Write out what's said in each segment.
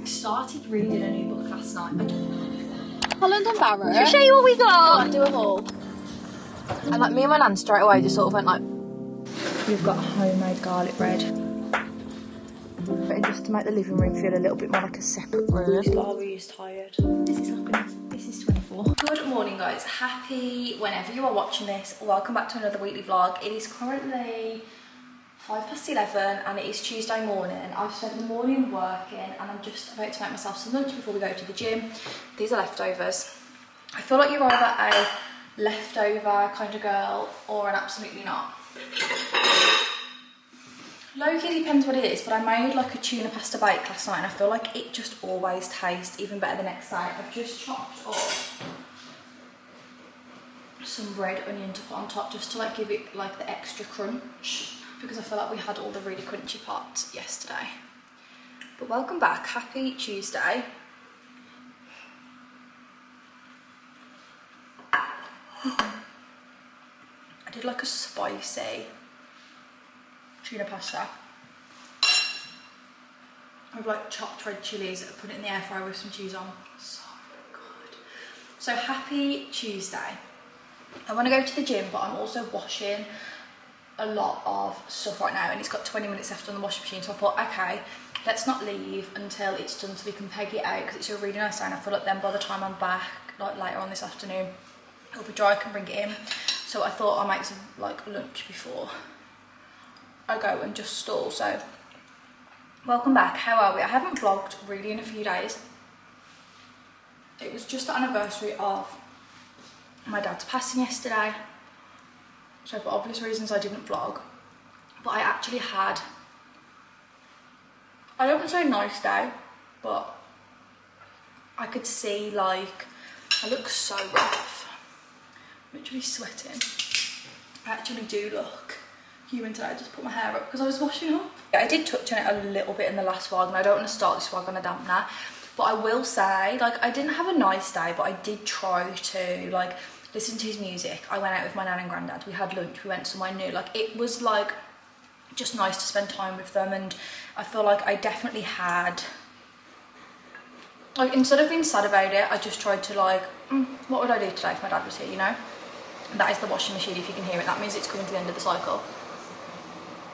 started reading a new book last night. Holland and Barrett. Should I show you what we got? Do a haul. And like me and my nan straight away just sort of went like, We've got homemade garlic bread. and just to make the living room feel a little bit more like a separate room. Larry's tired. This is happiness. This is 24. Good morning, guys. Happy whenever you are watching this. Welcome back to another weekly vlog. It is currently 11:05 and it is Tuesday morning. I've spent the morning working and I'm just about to make myself some lunch before we go to the gym. These are leftovers. I feel like you're either a leftover kind of girl or an absolutely not. Low-key depends what it is, but I made like a tuna pasta bake last night and I feel like it just always tastes even better the next day. I've just chopped up some red onion to put on top just to like give it like the extra crunch, because I feel like we had all the really crunchy parts yesterday. But welcome back, happy Tuesday. I did like a spicy tuna pasta. I've like chopped red chillies, put it in the air fryer with some cheese on. So good. So happy Tuesday. I want to go to the gym, but I'm also washing a lot of stuff right now and it's got 20 minutes left on the washing machine, so I thought, okay, let's not leave until it's done so we can peg it out, because it's a really nice day and I feel like then by the time I'm back like later on this afternoon it'll be dry, I can bring it in. So I thought I'll make some like lunch before I go and just stall. So welcome back. How are we? I haven't vlogged really in a few days. It was just the anniversary of my dad's passing yesterday, so for obvious reasons I didn't vlog, but I actually had, I don't want to say a nice day, but I could see like, I look so rough. I'm literally sweating. I actually do look human today. I just put my hair up because I was washing up. I did touch on it a little bit in the last vlog and I don't want to start this vlog on a dampener, but I will say, like, I didn't have a nice day, but I did try to like listen to his music. I went out with my nan and granddad, we had lunch, we went somewhere new. Like, it was like just nice to spend time with them, and I feel like I definitely had, like, instead of being sad about it, I just tried to like, what would I do today if my dad was here, you know? And that is the washing machine, if you can hear it. That means it's coming to the end of the cycle.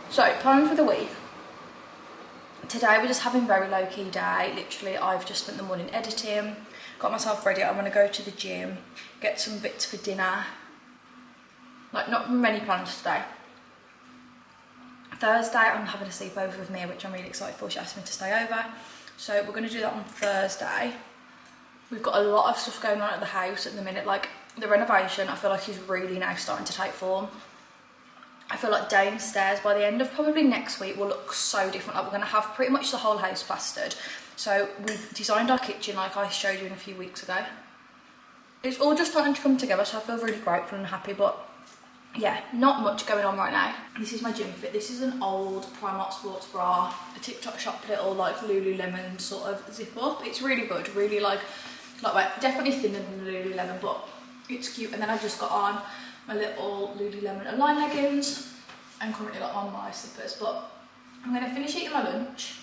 So, plan for the week. Today we're just having a very low-key day. Literally, I've just spent the morning editing, got myself ready. I want to go to the gym, get some bits for dinner. Like, not many plans today. Thursday, I'm having a sleepover with Mia, which I'm really excited for. She asked me to stay over. So we're going to do that on Thursday. We've got a lot of stuff going on at the house at the minute. Like, the renovation, I feel like is really now starting to take form. I feel like downstairs by the end of probably next week will look so different. Like, we're going to have pretty much the whole house plastered. So we've designed our kitchen like I showed you a few weeks ago. It's all just starting to come together, so I feel really grateful and happy. But yeah, not much going on right now. This is my gym fit. This is an old Primark sports bra, a TikTok shop little like Lululemon sort of zip up. It's really good, really like lightweight, definitely thinner than the Lululemon, but it's cute. And then I just got on my little Lululemon Align leggings and currently got on my slippers. But I'm going to finish eating my lunch,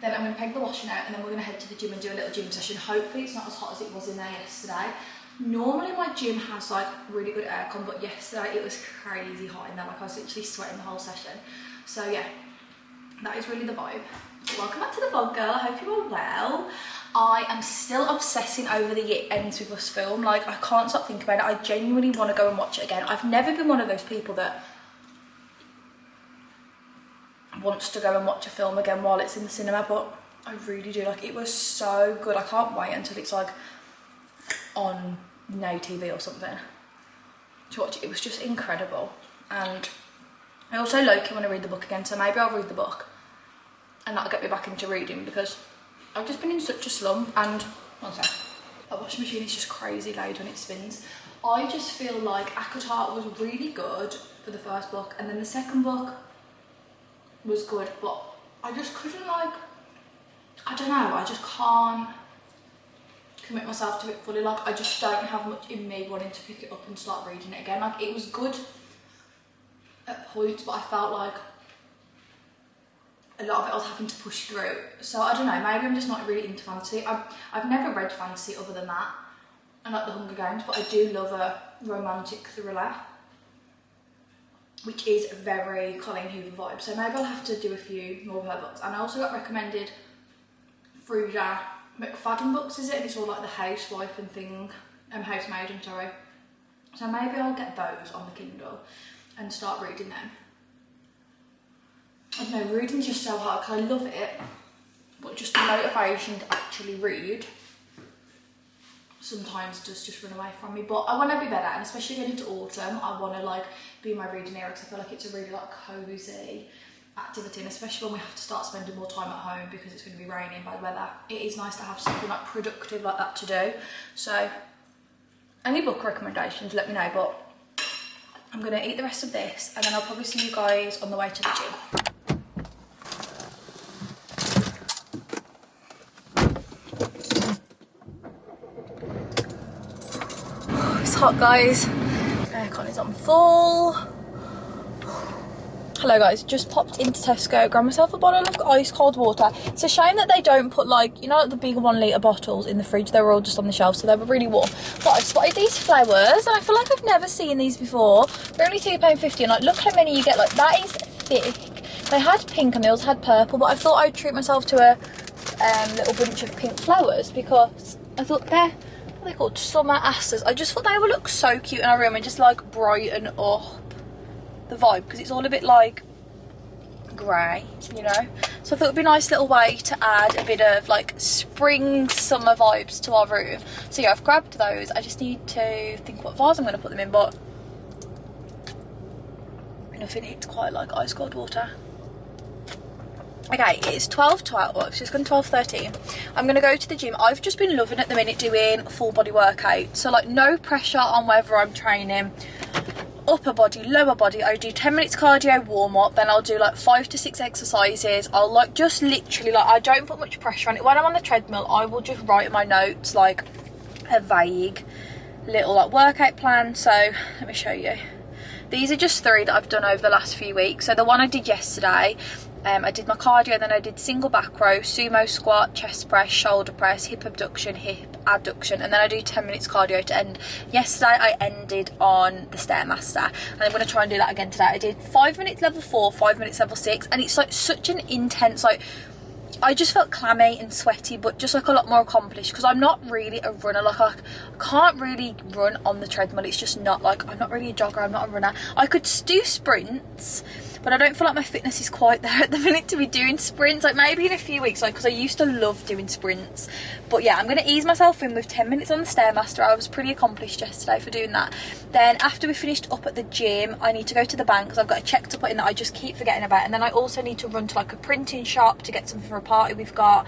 then I'm going to peg the washing out, and then we're going to head to the gym and do a little gym session. Hopefully it's not as hot as it was in there yesterday. Normally my gym has like really good aircon, but yesterday it was crazy hot in there. Like, I was literally sweating the whole session. So yeah, that is really the vibe. Welcome back to the vlog, girl. I hope you are well. I am still obsessing over the It Ends With Us film. Like, I can't stop thinking about it. I genuinely want to go and watch it again. I've never been one of those people that wants to go and watch a film again while it's in the cinema, but I really do. Like, it was so good. I can't wait until it's like on Now TV or something to watch it. It was just incredible. And I also low-key want to read the book again, so maybe I'll read the book and that'll get me back into reading, because I've just been in such a slump. And one sec, the washing machine is just crazy loud when it spins. I just feel like HIII was really good for the first book, and then the second book was good, but I just couldn't, like, I don't know, I just can't commit myself to it fully. Like, I just don't have much in me wanting to pick it up and start reading it again. Like, it was good at points, but I felt like a lot of it I was having to push through. So I don't know, maybe I'm just not really into fantasy. I've never read fantasy other than that, and like the Hunger Games, but I do love a romantic thriller, which is very Colleen Hoover vibe. So maybe I'll have to do a few more of her books. And I also got recommended Fruja McFadden books, is it? And it's all like the housewife and thing, housemaid, I'm sorry. So maybe I'll get those on the Kindle and start reading them. I don't know, reading's just so hard because I love it, but just the motivation to actually read sometimes does just run away from me. But I want to be better, and especially going into autumn, I want to like be in my reading area because I feel like it's a really like cosy activity, and especially when we have to start spending more time at home because it's going to be raining, bad weather. It is nice to have something like productive like that to do. So any book recommendations, let me know. But I'm going to eat the rest of this, and then I'll probably see you guys on the way to the gym. It's hot, guys. Aircon is on full. Hello guys, just popped into Tesco, grabbed myself a bottle of ice cold water. It's a shame that they don't put like, you know, like the big 1 litre bottles in the fridge. They were all just on the shelf, so they were really warm. But I spotted these flowers, and I feel like I've never seen these before. They're only £2.50, and like, look how many you get. Like, that is thick. They had pink and they also had purple, but I thought I'd treat myself to a little bunch of pink flowers because I thought they're called summer asters. I just thought they would look so cute in our room and just like brighten up the vibe, because it's all a bit like grey, you know. So I thought it'd be a nice little way to add a bit of like spring summer vibes to our room. So yeah, I've grabbed those. I just need to think what vase I'm going to put them in, but nothing hits quite like ice cold water. Okay, it's 12:12, well, it's just gone 12:13. I'm going to go to the gym. I've just been loving at the minute doing full body workout. So like no pressure on whether I'm training upper body, lower body. I do 10 minutes cardio warm up, then I'll do like 5 to 6 exercises. I'll like just literally like, I don't put much pressure on it. When I'm on the treadmill, I will just write in my notes like a vague little like workout plan. So let me show you. These are just 3 that I've done over the last few weeks. So the one I did yesterday, I did my cardio, then I did single back row, sumo squat, chest press, shoulder press, hip abduction, hip adduction, and then I do 10 minutes cardio to end. Yesterday I ended on the Stairmaster, and I'm going to try and do that again today. I did 5 minutes level 4, 5 minutes level 6, and it's like such an intense, like, I just felt clammy and sweaty, but just like a lot more accomplished, because I'm not really a runner. Like, I can't really run on the treadmill. It's just not like, I'm not really a jogger, I'm not a runner. I could do sprints, but I don't feel like my fitness is quite there at the minute to be doing sprints. Like maybe in a few weeks, like, because I used to love doing sprints. But yeah, I'm going to ease myself in with 10 minutes on the Stairmaster. I was pretty accomplished yesterday for doing that. Then after we finished up at the gym, I need to go to the bank because I've got a check to put in that I just keep forgetting about. And then I also need to run to like a printing shop to get something for a party we've got.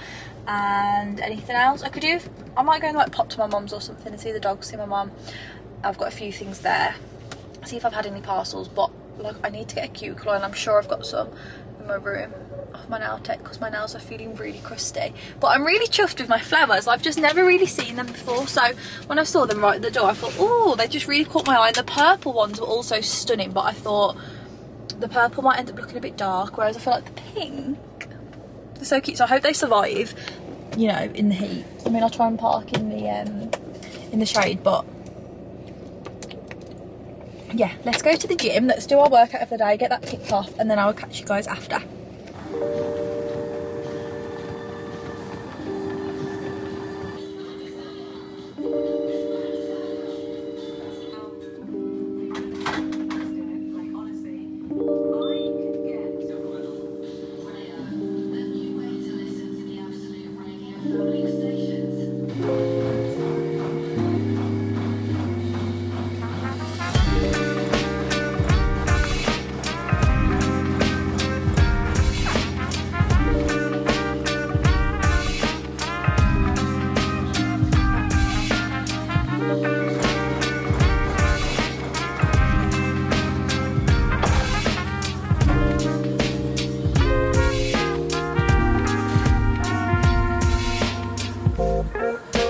And anything else I could do, I might go and like pop to my mum's or something and see the dogs, see my mum. I've got a few things there. See if I've had any parcels, but like I need to get a cuticle, and I'm sure I've got some in my room off my nail tech because my nails are feeling really crusty. But I'm really chuffed with my flowers. I've just never really seen them before, so when I saw them right at the door I thought, oh, they just really caught my eye. And the purple ones were also stunning, but I thought the purple might end up looking a bit dark, whereas I feel like the pink, they're so cute. So I hope they survive, you know, in the heat. I mean, I'll try and park in the shade, but yeah, let's go to the gym, let's do our workout of the day, get that ticked off, and then I will catch you guys after.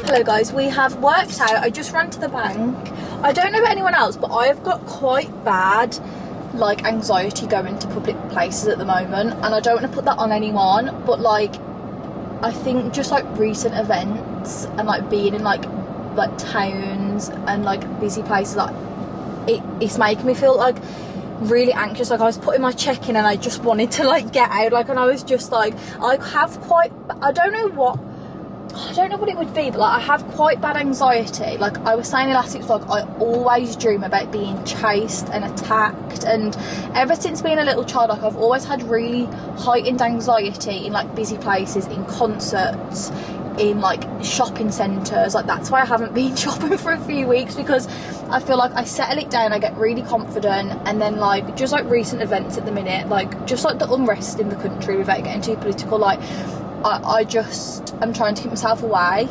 Hello guys, we have worked out. I just ran to the bank. I don't know about anyone else, but I have got quite bad like anxiety going to public places at the moment, and I don't want to put that on anyone, but like I think just like recent events and like being in like towns and like busy places, like it's making me feel like really anxious. Like I was putting my check in and I just wanted to like get out, like, and I was just like, I don't know what it would be, but like I have quite bad anxiety. Like I was saying last week, like I always dream about being chased and attacked, and ever since being a little child, like I've always had really heightened anxiety in like busy places, in concerts, in like shopping centres. Like that's why I haven't been shopping for a few weeks, because I feel like I settle it down, I get really confident, and then like just like recent events at the minute, like just like the unrest in the country, without getting too political, like I'm trying to keep myself away.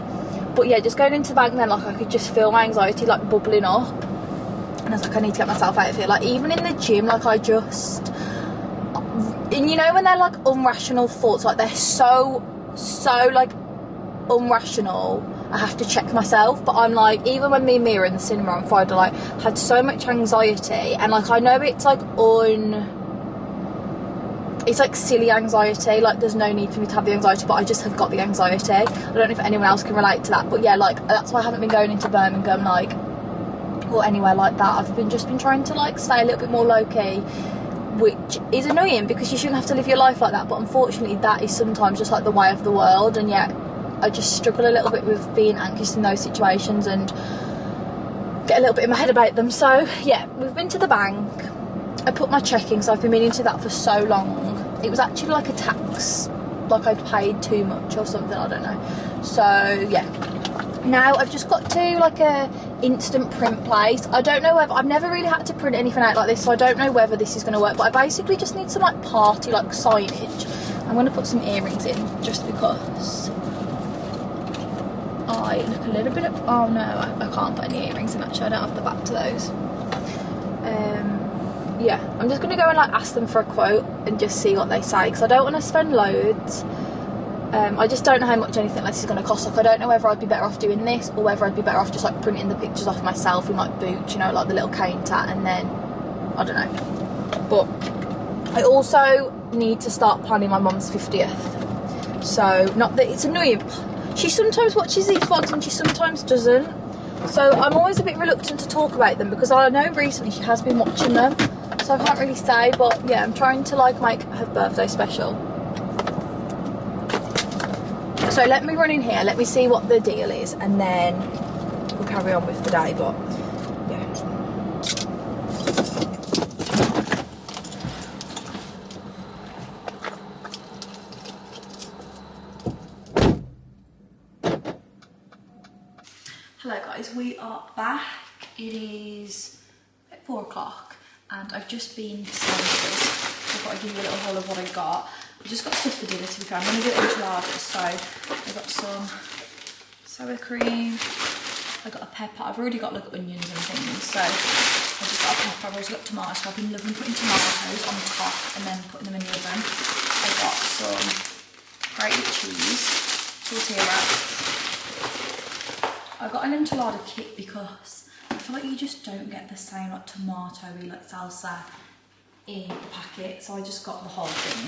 But yeah, just going into the bank then, like I could just feel my anxiety like bubbling up, and I was like, I need to get myself out of here. Like even in the gym, like I just, and you know when they're like irrational thoughts, like they're so like irrational, I have to check myself. But I'm like, even when me and Mia in the cinema on Friday, like had so much anxiety, and like I know it's like it's like silly anxiety, like there's no need for me to have the anxiety, but I just have got the anxiety. I don't know if anyone else can relate to that, but yeah, like that's why I haven't been going into Birmingham, like, or anywhere like that. I've just been trying to like stay a little bit more low-key, which is annoying because you shouldn't have to live your life like that, but unfortunately that is sometimes just like the way of the world. And yet I just struggle a little bit with being anxious in those situations and get a little bit in my head about them. So yeah, we've been to the bank, I put my check in, so I've been meaning to that for so long. It was actually like a tax, like I'd paid too much or something, I don't know. So yeah, now I've just got to like a instant print place. I don't know whether, I've never really had to print anything out like this, so I don't know whether this is going to work, but I basically just need some like party like signage. I'm going to put some earrings in just because I look a little bit of, oh no, I can't put any earrings in actually, I don't have the back to those. Yeah, I'm just going to go and like ask them for a quote and just see what they say, because I don't want to spend loads. I just don't know how much anything like this is going to cost. Like I don't know whether I'd be better off doing this, or whether I'd be better off just like printing the pictures off myself in like Boots, you know, like the little cane tat, and then I don't know. But I also need to start planning my mum's 50th. So not that it's annoying, she sometimes watches these vlogs and she sometimes doesn't, so I'm always a bit reluctant to talk about them, because I know recently she has been watching them, so I can't really say. But yeah, I'm trying to like make her birthday special. So let me run in here, let me see what the deal is, and then we'll carry on with the day. But yeah. Hello guys, we are back. It is at 4 o'clock and I've just been to Sainsbury's. I thought I'd give you a little haul of what I got. I've just got stuff for dinner, to be fair. I'm going to do enchiladas, so I got some sour cream, I got a pepper. I've already got like onions and things, so I just got a pepper. I've also got tomatoes, so I've been loving putting tomatoes on top and then putting them in the oven. I got some grated cheese, tortilla wraps. I got an enchilada kit because I feel like you just don't get the same like tomato-y like salsa in the packet, so I just got the whole thing,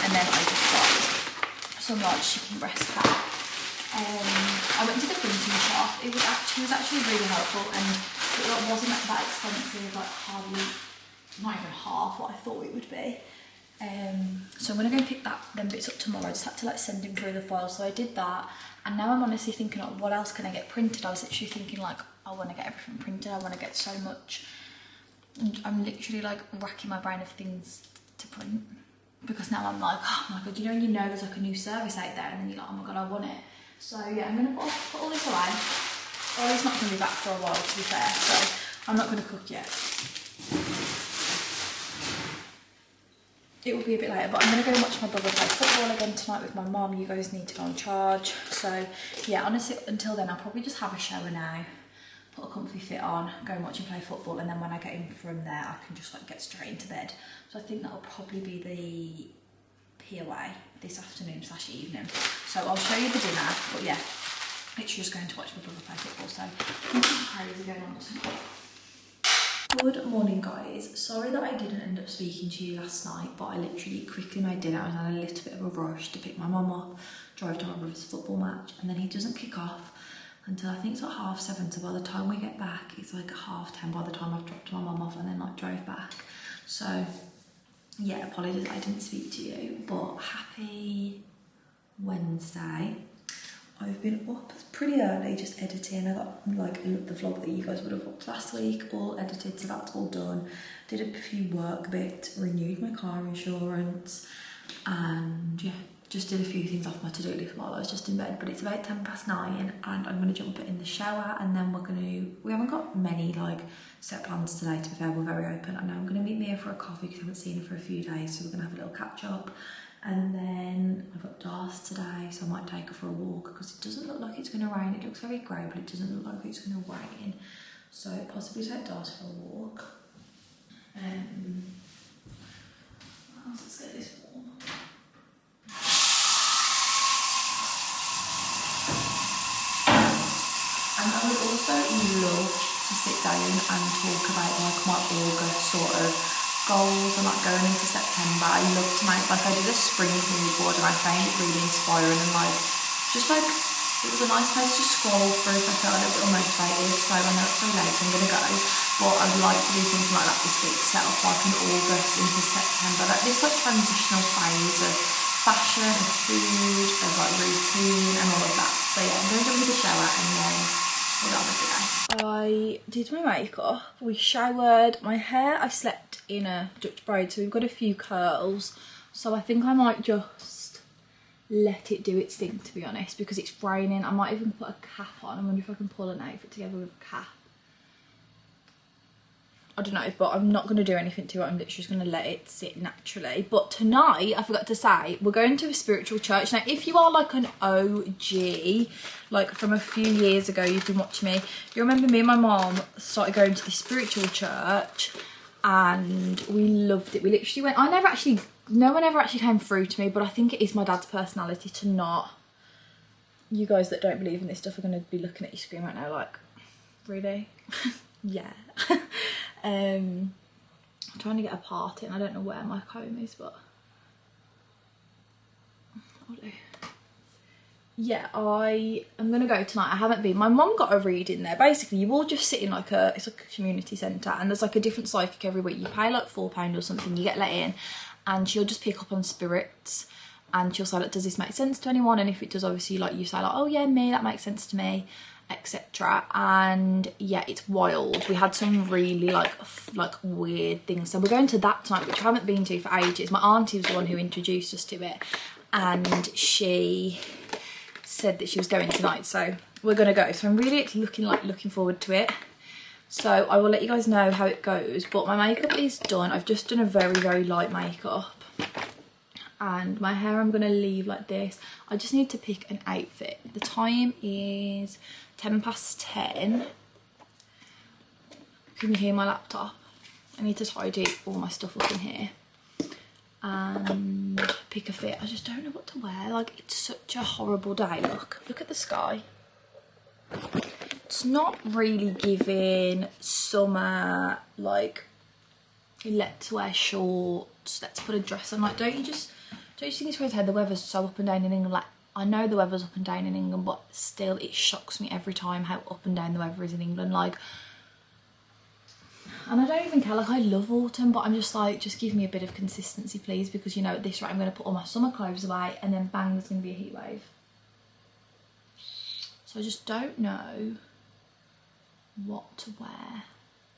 and then I just got some like chicken breast pat. I went to the printing shop. It was actually really helpful, and it wasn't that expensive, like hardly, not even half what I thought it would be. So I'm gonna go and pick them bits up tomorrow. I just had to like send him through the file, so I did that. And now I'm honestly thinking, like, what else can I get printed? I was literally thinking like, I want to get everything printed. I want to get so much. And I'm literally like racking my brain of things to print, because now I'm like, oh my god, you know when you know there's like a new service out there, and then you're like, oh my god, I want it. So yeah, I'm gonna put all this away. Ollie's not gonna be back for a while, to be fair, so I'm not gonna cook yet. It will be a bit later, but I'm going to go and watch my brother play football again tonight with my mum. You guys need to go and charge. So yeah, honestly, until then I'll probably just have a shower now, put a comfy fit on, go and watch him play football, and then when I get in from there I can just like get straight into bed. So I think that'll probably be the POA this afternoon / evening. So I'll show you the dinner, but yeah, literally just going to watch my brother play football. So nothing crazy going on. Good morning, guys. Sorry that I didn't end up speaking to you last night, but I literally quickly made dinner. I was in a little bit of a rush to pick my mum up, drive to my brother's football match, and then he doesn't kick off until I think it's like 7:30. So by the time we get back, it's like 10:30 by the time I've dropped my mum off and then like drove back. So yeah, apologies I didn't speak to you, but happy Wednesday. I've been up pretty early just editing. I got like the vlog that you guys would have watched last week all edited, so that's all done. Did a few work bits, renewed my car insurance, and yeah, just did a few things off my to-do list while I was just in bed. But it's about 9:10 and I'm going to jump in the shower, and then we haven't got many like set plans today, to be fair. We're very open. I know I'm going to meet Mia for a coffee because I haven't seen her for a few days, so we're going to have a little catch up. And then I've got DARS today, so I might take her for a walk because it doesn't look like it's going to rain. It looks very grey, but it doesn't look like it's going to rain. So possibly take DARS for a walk. Let's get this warm. And I would also love to sit down and talk about like my August sort of goals and like going into September. I love to make, like I did a spring mood board and I found it really inspiring, and like just like it was a nice place to scroll through if I felt a little bit motivated. So I know it's so late, so I'm gonna go, but I'd like to do something like that this week, set off like an August into September, like this like transitional phase of fashion, of food, of like routine and all of that. So yeah, I'm gonna jump into the shower and then we'll get on with the day. I did my makeup, we showered, my hair I slept in a Dutch braid, so we've got a few curls, so I think I might just let it do its thing, to be honest, because it's raining. I might even put a cap on. I wonder if I can pull an outfit together with a cap. I don't know, but I'm not going to do anything to it. I'm literally just going to let it sit naturally. But tonight, I forgot to say, we're going to a spiritual church. Now, if you are like an OG, like from a few years ago, you've been watching me, you remember me and my mom started going to this spiritual church and we loved it. We literally went, no one ever actually came through to me, but I think it is my dad's personality to not, you guys that don't believe in this stuff are going to be looking at your screen right now like, really? Yeah. I'm trying to get a part in. I don't know where my comb is, but I'll do. Yeah, I am gonna go tonight. I haven't been. My mum got a reading there. Basically, you all just sit in like it's like a community centre, and there's like a different psychic every week. You pay like £4 or something, you get let in, and she'll just pick up on spirits, and she'll say like, does this make sense to anyone? And if it does, obviously like you say like, oh yeah, me, that makes sense to me, etc. And yeah, it's wild. We had some really like weird things, so we're going to that tonight, which I haven't been to for ages. My auntie was the one who introduced us to it, and she said that she was going tonight, so we're gonna go. So I'm really looking forward to it. So I will let you guys know how it goes. But my makeup is done. I've just done a very light makeup, and my hair I'm gonna leave like this. I just need to pick an outfit. The time is 10:10. Can you hear my laptop? I need to tidy all my stuff up in here and pick a fit. I just don't know what to wear. Like, it's such a horrible day. Look at the sky. It's not really giving summer, like, let's wear shorts, let's put a dress on. Like, don't you think it's crazy how the weather's so up and down in England? Like, I know the weather's up and down in England, but still it shocks me every time how up and down the weather is in England. Like, and I don't even care, like I love autumn, but I'm just like, just give me a bit of consistency please, because you know at this rate I'm going to put all my summer clothes away and then bang, there's going to be a heat wave. So I just don't know what to wear.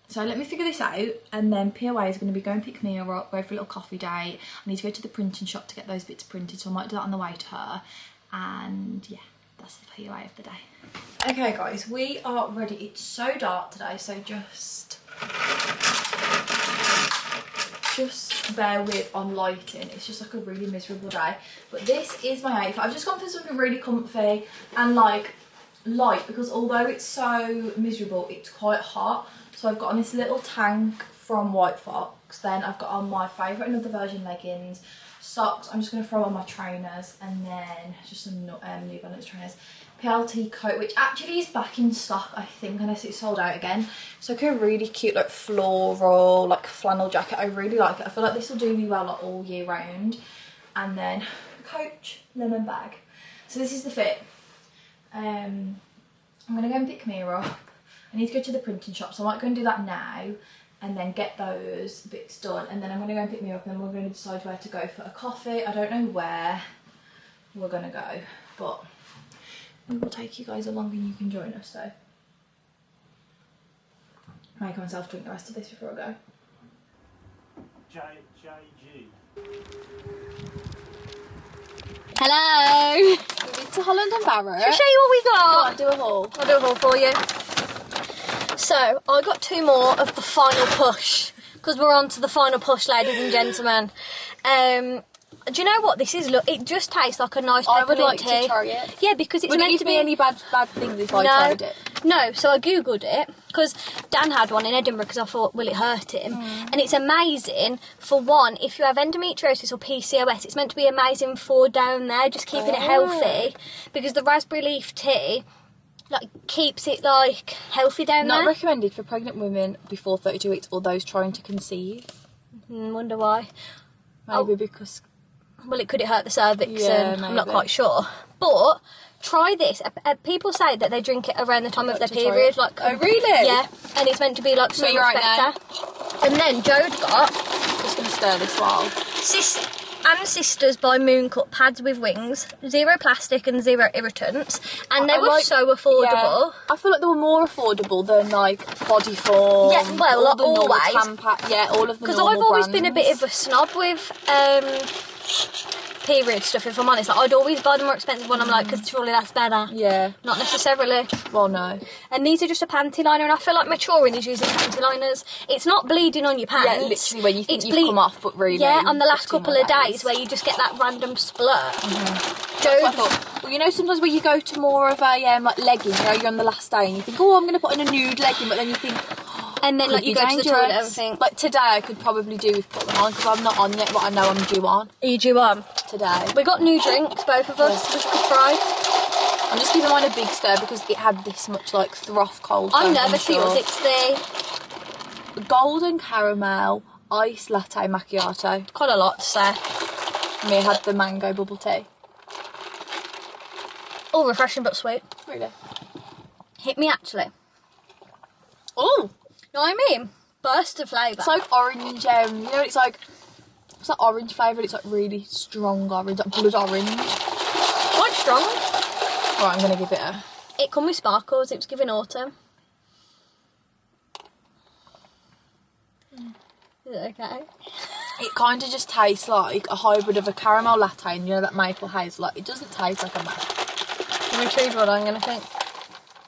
So let me figure this out, and then POA is going to be go and pick Mia up, go for a little coffee date. I need to go to the printing shop to get those bits printed, so I might do that on the way to her. And yeah, that's the POA of the day. Okay guys, we are ready. It's so dark today, so just bear with on lighting. It's just like a really miserable day. But this is my outfit. I've just gone for something really comfy and like light, because although it's so miserable, it's quite hot. So I've got on this little tank from White Fox. Then I've got on my favourite Another Version leggings, socks. I'm just going to throw on my trainers, and then just some New Balance trainers. PLT coat, which actually is back in stock, I think, unless it's sold out again. So like a really cute like floral like flannel jacket. I really like it. I feel like this will do me well like all year round. And then Coach lemon bag. So this is the fit. I'm gonna go and pick Mira up. I need to go to the printing shop, so I might go and do that now and then get those bits done, and then I'm gonna go and pick Mira up, and then we're gonna decide where to go for a coffee. I don't know where we're gonna go, but we will take you guys along and you can join us. So I make myself drink the rest of this before I go. JG. Hello! We've been to Holland and Barrett. I'll show you what we got. Go on, do a haul. I'll do a haul for you. So, I got 2 more of the final push, because we're on to the final push, ladies and gentlemen. Do you know what this is? Look, it just tastes like a nice I would peppermint like tea. to try it. Yeah, because it's Would meant it to give be me any bad things if I tried it? No, so I googled it because Dan had one in Edinburgh because I thought, will it hurt him? And it's amazing. For one, if you have endometriosis or PCOS, it's meant to be amazing for down there, just keeping it healthy, because the raspberry leaf tea like keeps it like healthy down there. Not recommended for pregnant women before 32 weeks or those trying to conceive. Wonder why. Maybe because... Well, it could hurt the cervix, Yeah, and I'm not maybe. quite sure. But try this. People say that they drink it around the time of their to try it. period. Like, Oh, really? Yeah, and it's meant to be like so you're much right better. And then Jode got Just going to stir this while. Sisters by Mooncut pads with wings, 0 plastic and 0 irritants, and they I were like- so affordable. Yeah. I feel like they were more affordable than like Body Form. Yeah, well, all like the normal always. Tampax, yeah, all of the Because normal I've always been a brands. bit of a snob with period stuff, if I'm honest. Like, I'd always buy the more expensive one, I'm like, because surely that's better. Yeah. Not necessarily. Well, no. And these are just a panty liner, and I feel like maturing is using panty liners. It's not bleeding on your pants. Yeah, literally when you think It's you've come off, but really... Yeah, on the last it's 2 couple more of days where you just get that random splurt. That's Jode, what I thought. Well, you know, sometimes when you go to more of a like legging, you know, you're on the last day and you think, oh, I'm going to put in a nude legging, but then you think, and then like you go to the toilet and think, Like today, I could probably do with putting them on because I'm not on yet, but I know I'm due on are you due on? today. We got new drinks, both of us, which we could try. I'm just giving mine a big stir because it had this much like froth cold. I'm so nervous for sure. yours. It's the Golden caramel ice latte macchiato. quite a lot to say. And we had the mango bubble tea. All refreshing but sweet. Really? Hit me actually. Oh, You know what I mean? Burst of flavour. it's like orange. You know, it's like orange flavour. It's like really strong orange, like blood orange. quite strong. Right, I'm gonna give it a. It come with sparkles. It was giving autumn. Is it okay? It kind of just tastes like a hybrid of a caramel latte and you know that maple hazelnut. It doesn't taste like a maple. I'm intrigued what I'm going to think.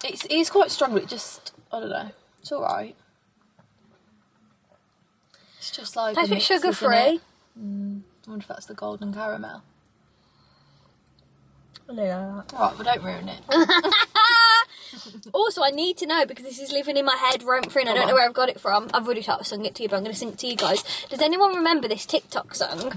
It's quite strong, but it just, I don't know. It's alright. It's just like Tastes a bit mix, isn't sugar-free. it? I wonder if that's the golden caramel. Alright, but don't ruin it. Also, I need to know, because this is living in my head roam free and I don't know where I've got it from. I've already sung it to you, but I'm going to sing it to you guys. Does anyone remember this TikTok song?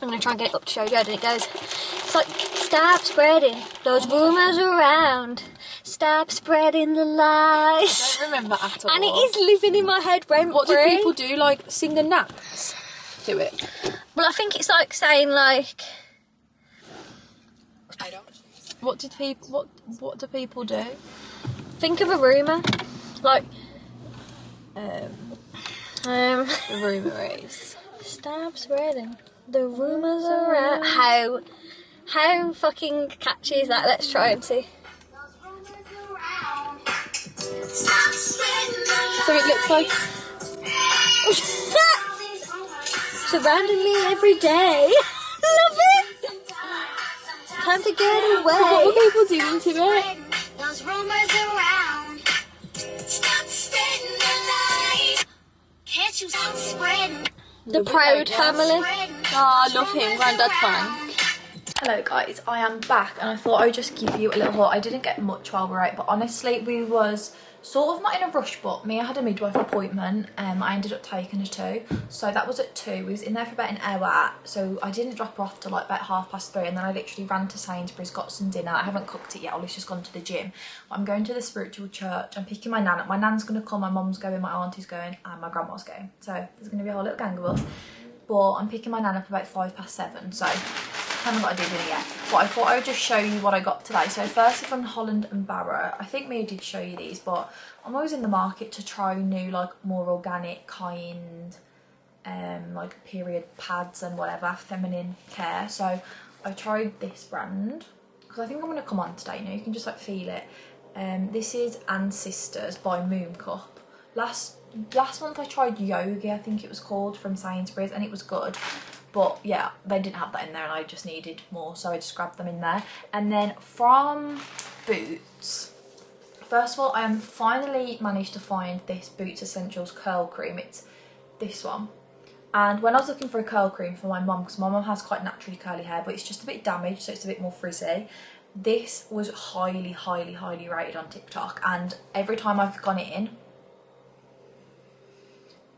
I'm going to try and get it up to show you, and it goes, it's like, stop spreading those rumours around. Stop spreading the lies. I don't remember at all. And it is living in my head roam What do free. people do? Like sing and dance to it? Well, I think it's like saying like, What do people do? think of a rumour. Like, The rumour is. stop spreading the rumours around. How fucking catchy is that? Let's try and see. So it looks like. Surrounding me every day. Love it. Time to get away. What were people doing to it? Those rumors around. Stop spreading the lies. Can't you stop spreading? The Proud family. Oh, I love him, Grandad Frank. Hello guys, I am back and I thought I would just give you a little haul. I didn't get much while we were out, but honestly we was sort of not in a rush, but Mia had a midwife appointment. I ended up taking her to, so that was at 2. We was in there for about an hour, so I didn't drop her off till like about 3:30, and then I literally ran to Sainsbury's, got some dinner. I haven't cooked it yet, Ollie's just gone to the gym. But I'm going to the spiritual church. I'm picking my nan up. My nan's going to come, my mum's going, my auntie's going, and my grandma's going. So there's going to be a whole little gang of us. But I'm picking my nan up about 7:05, so I haven't got a dinner yet, but I thought I would just show you what I got today. So firstly from Holland and Barrett, I think Mia did show you these, but I'm always in the market to try new, like more organic kind, like period pads and whatever, feminine care. So I tried this brand because I think I'm going to come on today. You know, you can just like feel it. This is Sisters by Moon Cup. Last month I tried Yogi, I think it was called, from Sainsbury's, and it was good. But yeah, they didn't have that in there and I just needed more, so I just grabbed them in there. And then from Boots, first of all, I am finally managed to find this Boots Essentials curl cream. It's this one. And when I was looking for a curl cream for my mum, because my mum has quite naturally curly hair, but it's just a bit damaged, so it's a bit more frizzy. This was highly, highly, highly rated on TikTok, and every time I've gone in,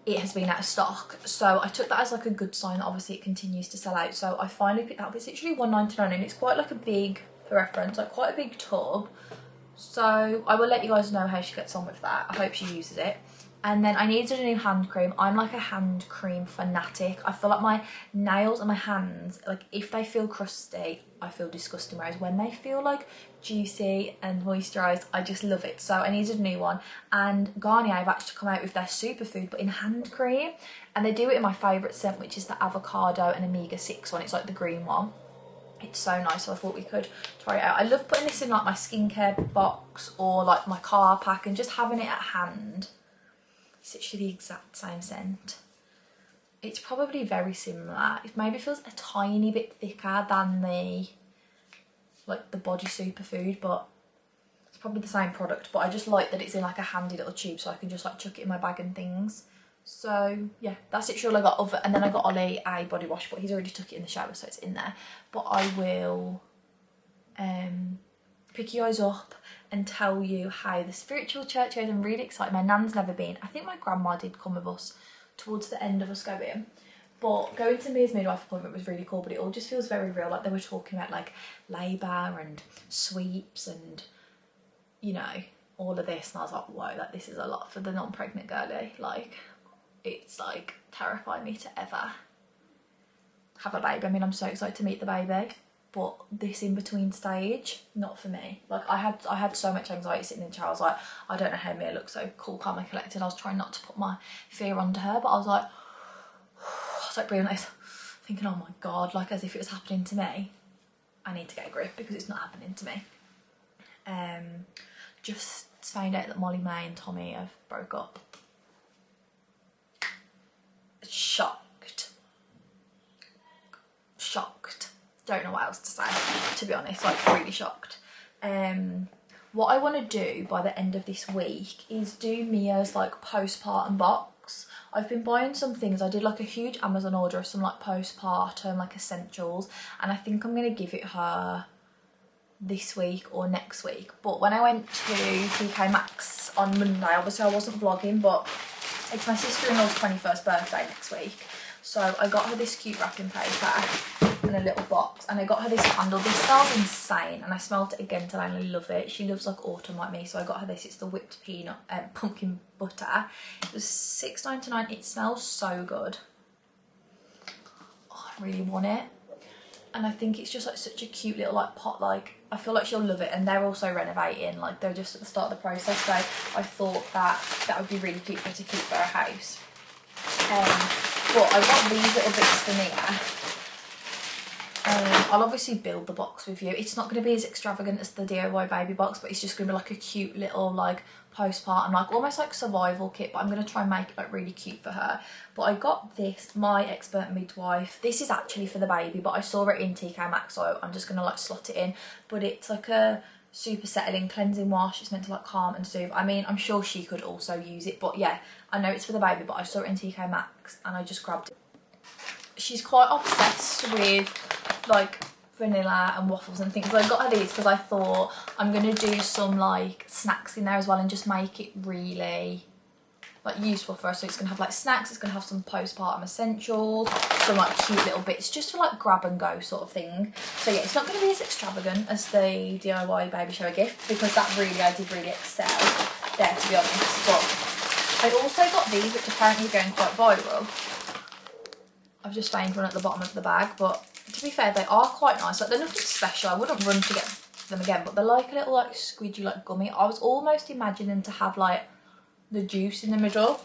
it has been out of stock. So I took that as like a good sign that obviously it continues to sell out. So I finally picked that up. It's literally £1.99 and it's quite like a big, for reference, like quite a big tub. So I will let you guys know how she gets on with that. I hope she uses it. And then I needed a new hand cream. I'm like a hand cream fanatic. I feel like my nails and my hands, like if they feel crusty, I feel disgusting. Whereas when they feel like juicy and moisturised, I just love it. So I needed a new one. And Garnier have actually come out with their superfood, but in hand cream. And they do it in my favourite scent, which is the avocado and omega-6 one. It's like the green one. It's so nice, so I thought we could try it out. I love putting this in like my skincare box or like my car pack and just having it at hand. It's literally the exact same scent. It's probably very similar. It maybe feels a tiny bit thicker than the body superfood, but it's probably the same product. But I just like that it's in like a handy little tube, so I can just like chuck it in my bag and things. So yeah, that's literally all I got. And then I got Ollie a body wash, but he's already took it in the shower, so it's in there. But I will pick you guys up and tell you how the spiritual church goes. I'm really excited. My nan's never been. I think my grandma did come with us towards the end of us going. But going to Mia's midwife appointment was really cool, but it all just feels very real. Like they were talking about like labour and sweeps and, you know, all of this. And I was like, whoa, like this is a lot for the non-pregnant girlie. Like, it's like terrified me to ever have a baby. I mean, I'm so excited to meet the baby, but this in between stage, not for me. Like I had so much anxiety sitting in the chair. I was like, I don't know how Mia looks so cool, calm and collected. I was trying not to put my fear onto her, but I was like breathing like this, thinking, oh my God, like as if it was happening to me. I need to get a grip because it's not happening to me. Just found out that Molly May and Tommy have broke up. Shocked. Don't know what else to say, to be honest, like really shocked. What I want to do by the end of this week is do Mia's like postpartum box. I've been buying some things. I did like a huge Amazon order of some like postpartum like essentials, and I think I'm going to give it her this week or next week. But when I went to TK Maxx on Monday, obviously I wasn't vlogging, but it's my sister-in-law's 21st birthday next week. So I got her this cute wrapping paper in a little box, and I got her this candle. This smells insane, and I smelled it again today and I love it. She loves like autumn like me, so I got her this. It's the whipped peanut pumpkin butter. It was $6.99. It smells so good. Oh, I really want it. And I think it's just like such a cute little like pot. Like I feel like she'll love it, and they're also renovating, like they're just at the start of the process, so I thought that would be really cute for her to keep for her house. But I got these little bits for Mia. I'll obviously build the box with you. It's not going to be as extravagant as the DIY baby box, but it's just going to be like a cute little like postpartum, like almost like survival kit, but I'm going to try and make it like really cute for her. But I got this, My Expert Midwife. This is actually for the baby, but I saw it in TK Maxx, so I'm just going to like slot it in. But it's like a super settling cleansing wash. It's meant to like calm and soothe. I mean, I'm sure she could also use it, but yeah, I know it's for the baby, but I saw it in TK Maxx and I just grabbed it. She's quite obsessed with like vanilla and waffles and things. So I got her these because I thought I'm going to do some like snacks in there as well and just make it really like useful for us. So it's going to have like snacks, it's going to have some postpartum essentials, some like cute little bits just to like grab and go sort of thing. So yeah, it's not going to be as extravagant as the DIY baby shower gift because that really, I did really excel there, to be honest. But I also got these, which apparently are going quite viral. I've just found one at the bottom of the bag, but to be fair, they are quite nice. Like, they're nothing special. I wouldn't run to get them again, but they're like a little like squidgy like gummy. I was almost imagining them to have like the juice in the middle.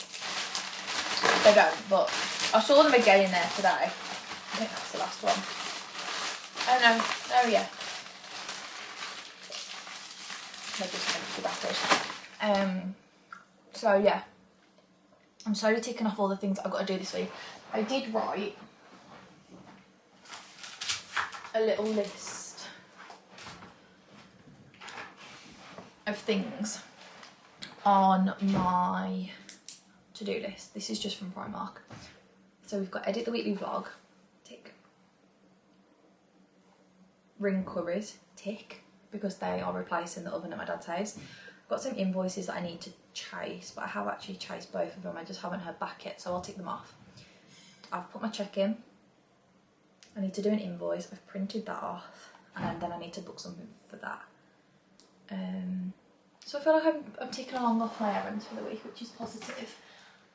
They don't, but I saw them again in there today. I think that's the last one. Oh no, oh yeah. They're just empty batteries. So yeah, I'm slowly ticking off all the things I've got to do this week. I did write a little list of things on my to-do list. This is just from Primark. So we've got edit the weekly vlog, tick. Ring curries, tick, because they are replacing the oven at my dad's house. I've got some invoices that I need to chase, but I have actually chased both of them. I just haven't heard back yet, so I'll tick them off. I've put my check in. I need to do an invoice. I've printed that off, and then I need to book something for that. So I feel like I'm ticking along off my errands for the week, which is positive.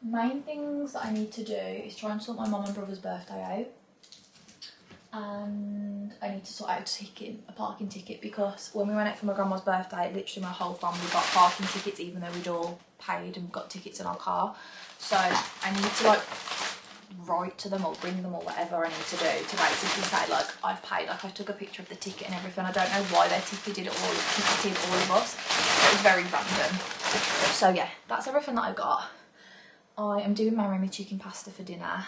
Main things that I need to do is try and sort my mum and brother's birthday out, and I need to sort out a parking ticket, because when we went out for my grandma's birthday, literally my whole family got parking tickets, even though we'd all paid and got tickets in our car. So I need to like write to them or ring them or whatever I need to do to basically say like I've paid. Like I took a picture of the ticket and everything. I don't know why they ticketed all of us. It was very random. So yeah, that's everything that I got. I am doing my Remy chicken pasta for dinner,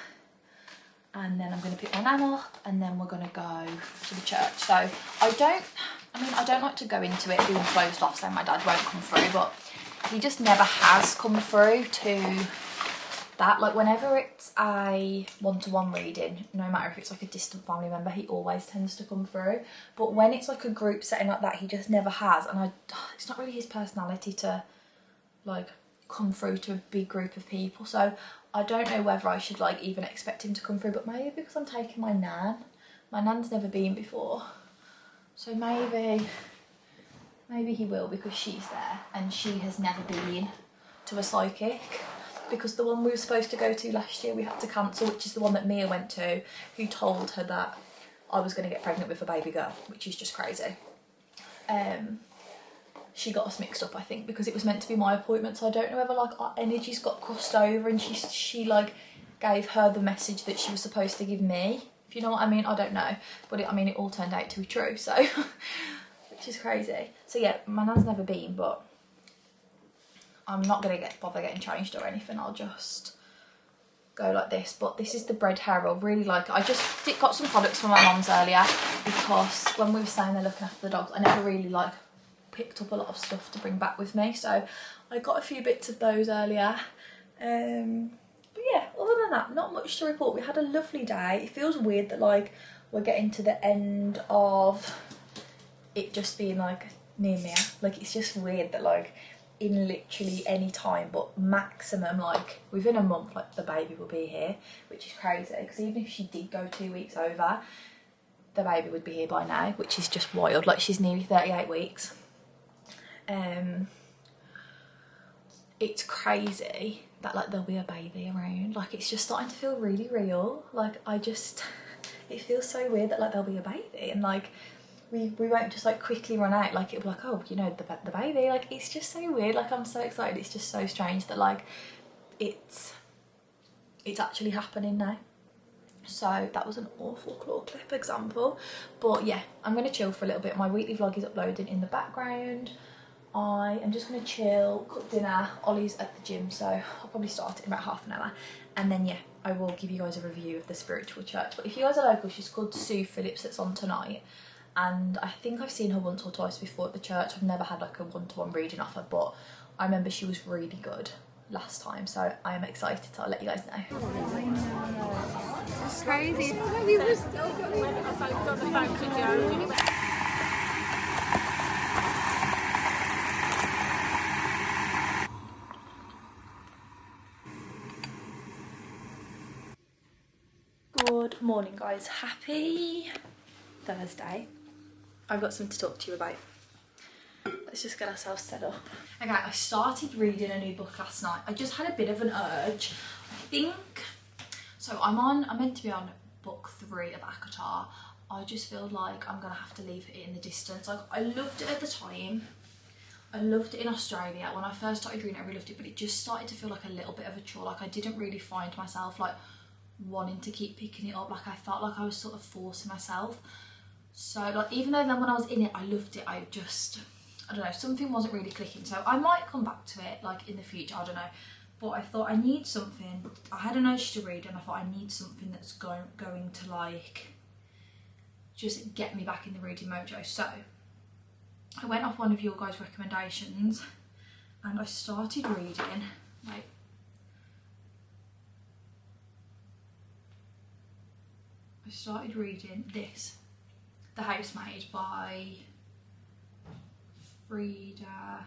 and then I'm going to pick my nan up, and then we're going to go to the church. So I don't like to go into it being closed off saying my dad won't come through, but he just never has come through to that. Like whenever it's a one-to-one reading, no matter if it's like a distant family member, he always tends to come through. But when it's like a group setting like that, he just never has. And it's not really his personality to like come through to a big group of people. So I don't know whether I should like even expect him to come through, but maybe because I'm taking my nan. My nan's never been before, so maybe he will, because she's there and she has never been to a psychic. Because the one we were supposed to go to last year we had to cancel, which is the one that Mia went to, who told her that I was going to get pregnant with a baby girl, which is just crazy. She got us mixed up, I think, because it was meant to be my appointment, so I don't know whether like our energies got crossed over and she like gave her the message that she was supposed to give me, if you know what I mean. I don't know, but it all turned out to be true, so which is crazy. So yeah, my nan's never been, but I'm not going to bother getting changed or anything. I'll just go like this. But this is the bread Herald. Really like it. I just got some products from my mum's earlier, because when we were staying there looking after the dogs, I never really like picked up a lot of stuff to bring back with me. So I got a few bits of those earlier. But yeah, other than that, not much to report. We had a lovely day. It feels weird that like we're getting to the end of it just being like near me. Like it's just weird that like in literally any time, but maximum like within a month, like the baby will be here, which is crazy, because even if she did go 2 weeks over, the baby would be here by now, which is just wild. Like she's nearly 38 weeks. It's crazy that like there'll be a baby around. Like it's just starting to feel really real. Like it feels so weird that like there'll be a baby, and like we won't just like quickly run out. Like it'll be like, oh, you know, the baby. Like it's just so weird. Like I'm so excited. It's just so strange that like it's actually happening now. So that was an awful claw clip example, but yeah, I'm gonna chill for a little bit. My weekly vlog is uploading in the background. I am just gonna chill, cook dinner. Ollie's at the gym, so I'll probably start it in about half an hour, and then yeah, I will give you guys a review of the spiritual church. But if you guys are local, she's called Sue Phillips. It's on tonight. And I think I've seen her once or twice before at the church. I've never had like a one-to-one reading off her, but I remember she was really good last time, so I am excited, so I'll let you guys know. It's crazy. Good morning, guys. Happy Thursday. I've got something to talk to you about. Let's just get ourselves set up. Okay, I started reading a new book last night. I just had a bit of an urge. I think, so I'm meant to be on book 3 of Akatar. I just feel like I'm gonna have to leave it in the distance. Like, I loved it at the time. I loved it in Australia. When I first started reading it, I really loved it, but it just started to feel like a little bit of a chore. Like, I didn't really find myself like wanting to keep picking it up. Like, I felt like I was sort of forcing myself. So like, even though then when I was in it I loved it, I don't know, something wasn't really clicking. So I might come back to it like in the future, I don't know, but I thought I need something. I had an urge to read and I thought I need something that's going to like just get me back in the reading mojo. So I went off one of your guys' recommendations and I started reading like this, The Housemaid by Frida.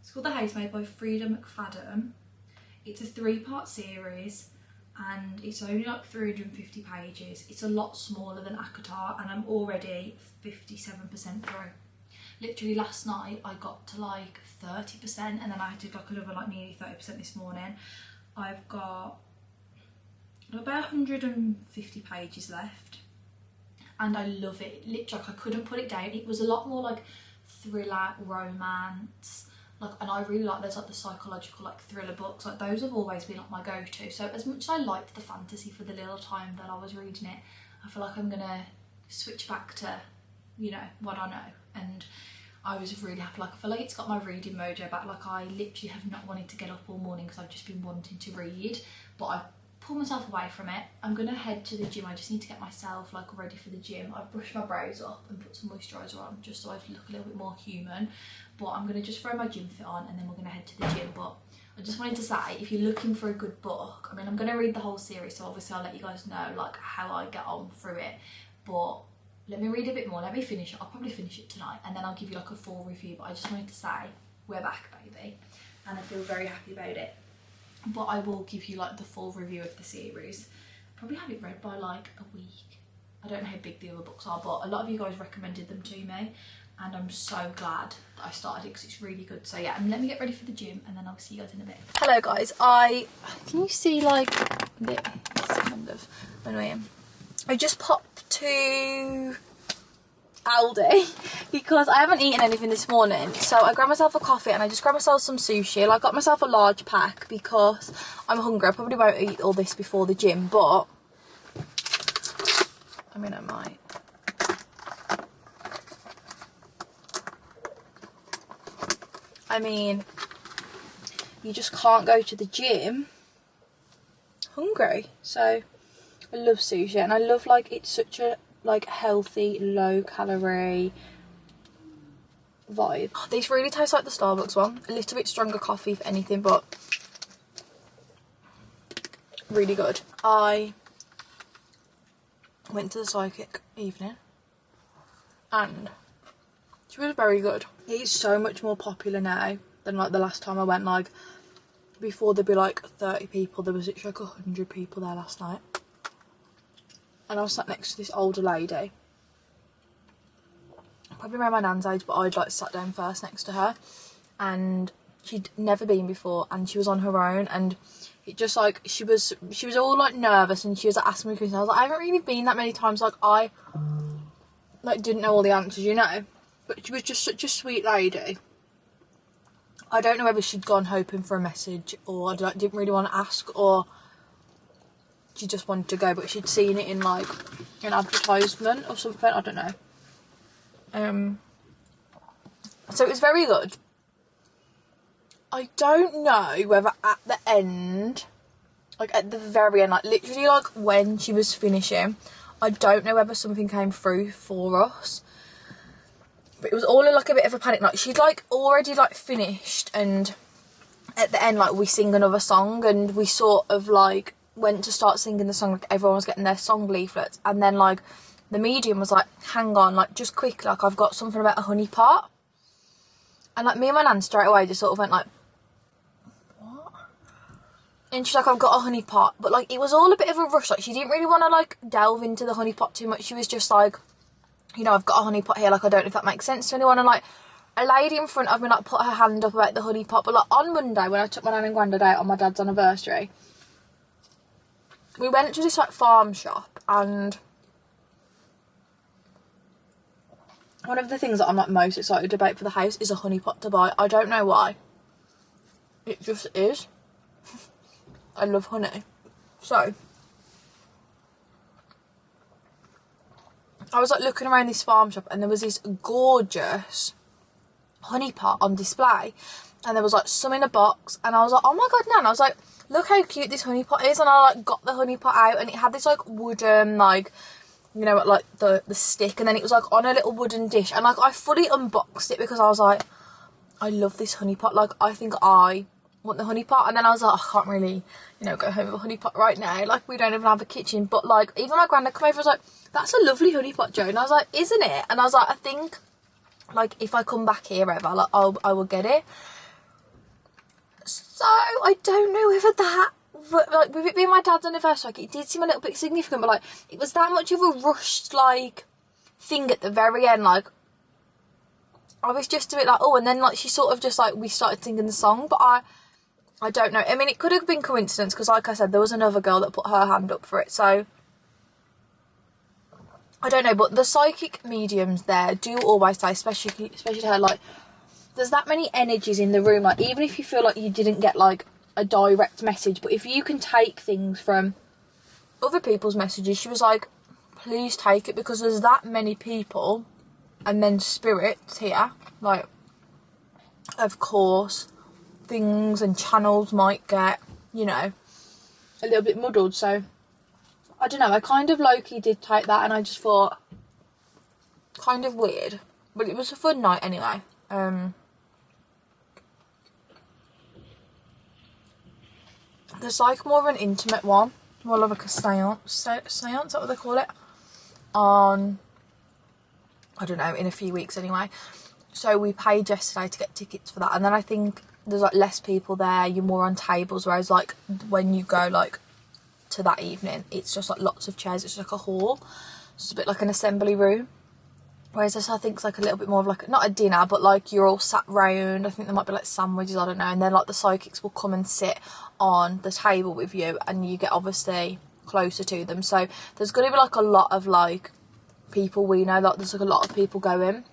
It's called The Housemaid by Frida McFadden. It's a 3-part series and it's only like 350 pages. It's a lot smaller than Akatar and I'm already 57% through. Literally last night I got to like 30% and then I did like another like nearly 30% this morning. I've got about 150 pages left and I love it. Literally, I couldn't put it down. It was a lot more like thriller, romance, like, and I really like those like the psychological like thriller books. Like, those have always been like my go-to. So as much as I liked the fantasy for the little time that I was reading it, I feel like I'm gonna switch back to, you know, what I know. And I was really happy. Like, I feel like it's got my reading mojo back. Like, I literally have not wanted to get up all morning because I've just been wanting to read, but I've pull myself away from it. I'm gonna head to the gym. I just need to get myself like ready for the gym. I've brushed my brows up and put some moisturiser on just so I look a little bit more human, but I'm gonna just throw my gym fit on and then we're gonna head to the gym. But I just wanted to say, if you're looking for a good book, I mean, I'm gonna read the whole series, so obviously I'll let you guys know like how I get on through it, but let me read a bit more, let me finish it. I'll probably finish it tonight and then I'll give you like a full review. But I just wanted to say, we're back, baby, and I feel very happy about it. But I will give you like the full review of the series. Probably have it read by like a week. I don't know how big the other books are, but a lot of you guys recommended them to me and I'm so glad that I started it because it's really good. So yeah, and let me get ready for the gym and then I'll see you guys in a bit. Hello guys, can you see like this? Kind of annoying. I just popped to Aldi because I haven't eaten anything this morning, so I grabbed myself a coffee and I just grabbed myself some sushi. I got myself a large pack because I'm hungry. I probably won't eat all this before the gym, but I mean I might. I mean, you just can't go to the gym hungry. So I love sushi and I love like it's such a like healthy, low calorie vibe. These really taste like the Starbucks one. A little bit stronger coffee if anything, but really good. I went to the psychic evening and she was very good. It's so much more popular now than like the last time I went. Like, before there'd be like 30 people, there was literally like 100 people there last night. And I was sat next to this older lady, probably around my nan's age, but I'd like sat down first next to her, and she'd never been before and she was on her own, and it just like she was all like nervous and she was like, asking me questions. I was like, I haven't really been that many times, like I like didn't know all the answers, you know, but she was just such a sweet lady. I don't know whether she'd gone hoping for a message or like didn't really want to ask, or she just wanted to go, but she'd seen it in like an advertisement or something, I don't know. So it was very good. I don't know whether at the end, like at the very end, like literally like when she was finishing, I don't know whether something came through for us, but it was all in like a bit of a panic. Like she'd like already like finished and at the end, like, we sing another song, and we sort of, like, went to start singing the song, like, everyone was getting their song leaflets, and then, like, the medium was like, hang on, like, just quick, like, I've got something about a honey pot. And, like, me and my nan straight away just sort of went, like, what? And she's like, I've got a honey pot. But, like, it was all a bit of a rush. Like, she didn't really want to, like, delve into the honey pot too much. She was just like, you know, I've got a honey pot here. Like, I don't know if that makes sense to anyone. And, like, a lady in front of me, like, put her hand up about the honey pot. But, like, on Monday, when I took my nan and granddad out on my dad's anniversary, we went to this, like, farm shop, and one of the things that I'm, like, most excited about for the house is a honey pot to buy. I don't know why. It just is. I love honey. So, I was, like, looking around this farm shop, and there was this gorgeous honey pot on display, and there was, like, some in a box, and I was like, oh my god, Nan, I was like, look how cute this honey pot is. And I, like, got the honey pot out, and it had this, like, wooden, like, you know, like, the stick, and then it was, like, on a little wooden dish, and, like, I fully unboxed it because I was like, I love this honey pot, like, I think I want the honey pot. And then I was like, I can't really, you know, go home with a honey pot right now, like, we don't even have a kitchen. But, like, even my granddad come over, was like, that's a lovely honey pot, Jo. And I was like, isn't it? And I was like, I think, like, if I come back here ever, like, I will get it. So, I don't know whether that, but, like, with it being my dad's anniversary, like, it did seem a little bit significant, but, like, it was that much of a rushed, like, thing at the very end. Like, I was just a bit like, oh, and then, like, she sort of just, like, we started singing the song, but I don't know. I mean, it could have been coincidence, because, like I said, there was another girl that put her hand up for it, so I don't know. But the psychic mediums there do always say, especially to her, like, there's that many energies in the room, like, even if you feel like you didn't get, like, a direct message, but if you can take things from other people's messages, she was like, please take it, because there's that many people and then spirits here. Like, of course, things and channels might get, you know, a little bit muddled. So I don't know, I kind of low-key did take that, and I just thought, kind of weird, but it was a fun night anyway. There's, like, more of an intimate one, more like a seance, is that what they call it? On, I don't know, in a few weeks anyway. So we paid yesterday to get tickets for that, and then I think there's, like, less people there, you're more on tables, whereas, like, when you go, like, to that evening, it's just, like, lots of chairs, it's like a hall, it's a bit like an assembly room. Whereas this, I think, is, like, a little bit more of, like, not a dinner, but, like, you're all sat round. I think there might be, like, sandwiches, I don't know. And then, like, the psychics will come and sit on the table with you, and you get, obviously, closer to them. So there's going to be, like, a lot of, like, people we know. Like, there's, like, a lot of people going.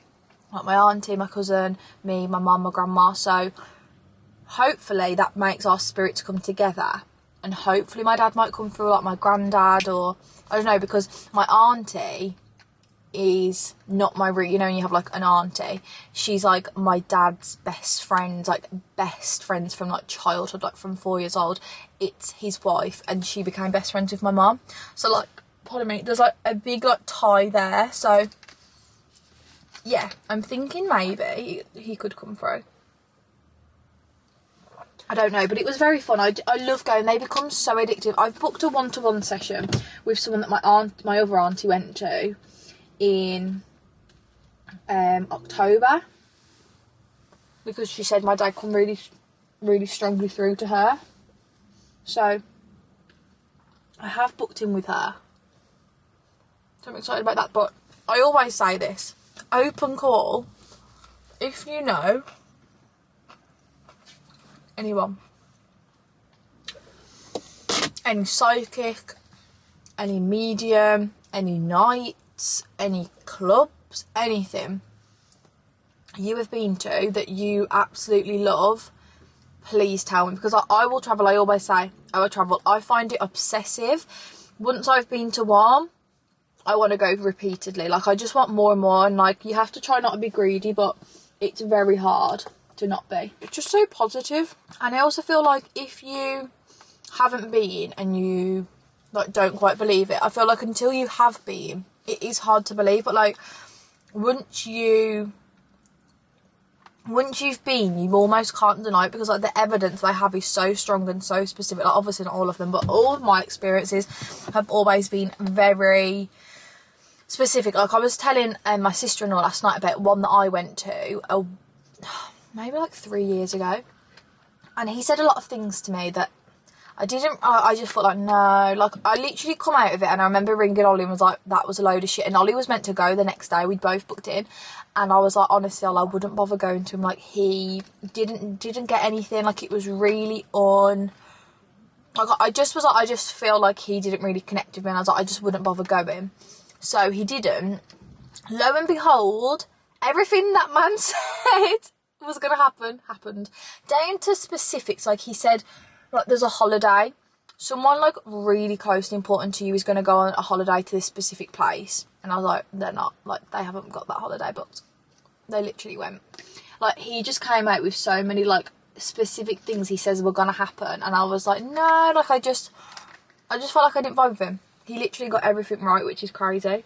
Like, my auntie, my cousin, me, my mum, my grandma. So hopefully that makes our spirits come together. And hopefully my dad might come through, like, my granddad, or, I don't know, because my auntie is not my root, you know, when you have, like, an auntie, she's, like, my dad's best friend, like, best friends from, like, childhood, like, from 4 years old. It's his wife, and she became best friends with my mum. So, like, pardon me, there's, like, a big, like, tie there. So yeah, I'm thinking maybe he could come through. I don't know, but it was very fun. I love going. They become so addictive. I've booked a one-to-one session with someone that my other auntie went to in October, because she said my dad come really, really strongly through to her. So I have booked in with her. So I'm excited about that. But I always say this: open call if you know anyone, any psychic, any medium, any nights, any clubs, anything you have been to that you absolutely love, please tell me, because I will travel. I always say I will travel. I find it obsessive. Once I've been to one, I want to go repeatedly. Like, I just want more and more, and, like, you have to try not to be greedy, but it's very hard to not be. It's just so positive. And I also feel like if you haven't been and you, like, don't quite believe it, I feel like until you have been, it is hard to believe. But, like, once you once you've been, you almost can't deny it, because like the evidence they have is so strong and so specific. Like obviously not all of them, but all of my experiences have always been very specific. Like I was telling my sister-in-law last night about one that I went to maybe like 3 years ago, and he said a lot of things to me that I just thought like, no, like I literally come out of it, and I remember ringing Ollie and was like, that was a load of shit. And Ollie was meant to go the next day, we'd both booked it in, and I was like, honestly, I wouldn't bother going to him. Like he didn't get anything. Like it was really like I just feel like he didn't really connect with me, and I was like, I just wouldn't bother going. So he didn't. Lo and behold, everything that man said was gonna happen happened, down to specifics. Like he said, like there's a holiday, someone like really close and important to you is going to go on a holiday to this specific place, and I was like, they're not, like they haven't got that holiday booked. They literally went. Like he just came out with so many like specific things he says were going to happen, and I was like, no, like I just felt like I didn't vibe with him. He literally got everything right, which is crazy.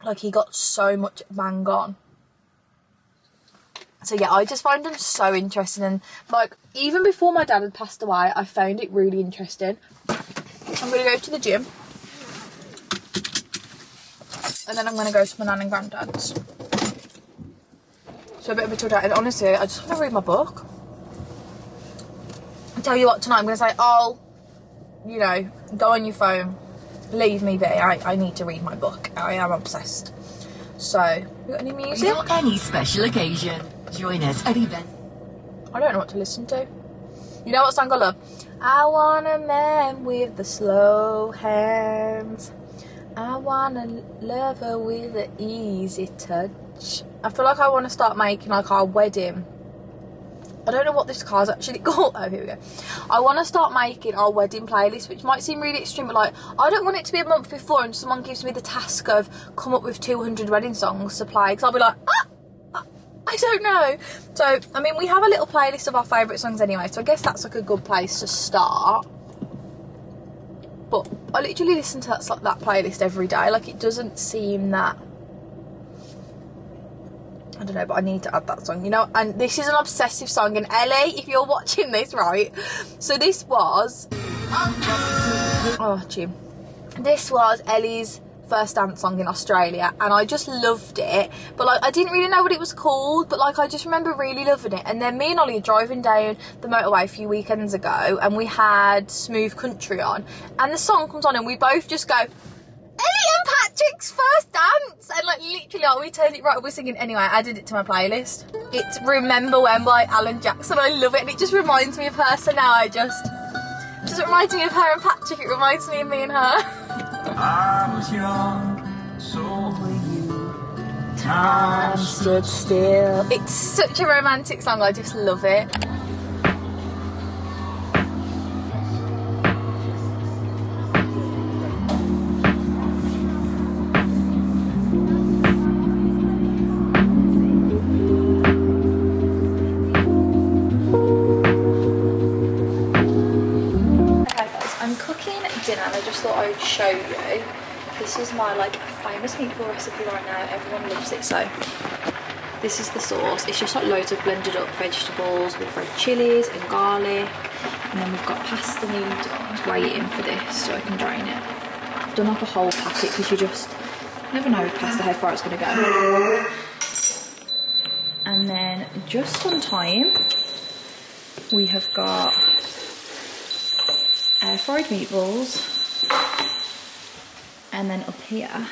Like he got so much bang on. So yeah, I just find them so interesting, and like even before my dad had passed away, I found it really interesting. I'm going to go to the gym, and then I'm going to go to my nan and granddad's. So a bit of a chill out, and honestly, I just want to read my book. I tell you what, tonight I'm going to say, oh, you know, go on your phone, leave me be, I need to read my book. I am obsessed. So, you got any music? For any special occasion, join us at event. I don't know what to listen to. You know what song I love? I want a man with the slow hands. I want a lover with an easy touch. I feel like I want to start making like our wedding. I don't know what this car's actually called. Oh, here we go. I want to start making our wedding playlist, which might seem really extreme, but like I don't want it to be a month before and someone gives me the task of come up with 200 wedding songs to play, because I'll be like, I don't know. So, I mean, we have a little playlist of our favourite songs anyway, so I guess that's like a good place to start. But I literally listen to that playlist every day. Like, it doesn't seem that... I don't know, but I need to add that song, you know. And this is an obsessive song. And Ellie, if you're watching this, right? So this was... Oh, Jim. This was Ellie's first dance song in Australia, and I just loved it. But like, I didn't really know what it was called, but like, I just remember really loving it. And then me and Ollie are driving down the motorway a few weekends ago, and we had Smooth Country on, and the song comes on, and we both just go, Ellie and Patrick's first dance, and like literally, like, we turned it right, we're singing. Anyway, I added it to my playlist. It's Remember When by Alan Jackson. I love it, and it just reminds me of her. So now it reminds me of her and Patrick. It reminds me of me and her. I was young, so were you. Time stood still. It's such a romantic song, I just love it. Dinner, and I just thought I would show you. This is my like famous meatball recipe right now. Everyone loves it. So this is the sauce. It's just like loads of blended up vegetables with red chilies and garlic, and then we've got pasta noodles waiting for this so I can drain it. I've done like a whole packet because you just never know with pasta how far it's going to go. And then just on time, we have got fried meatballs, and then up here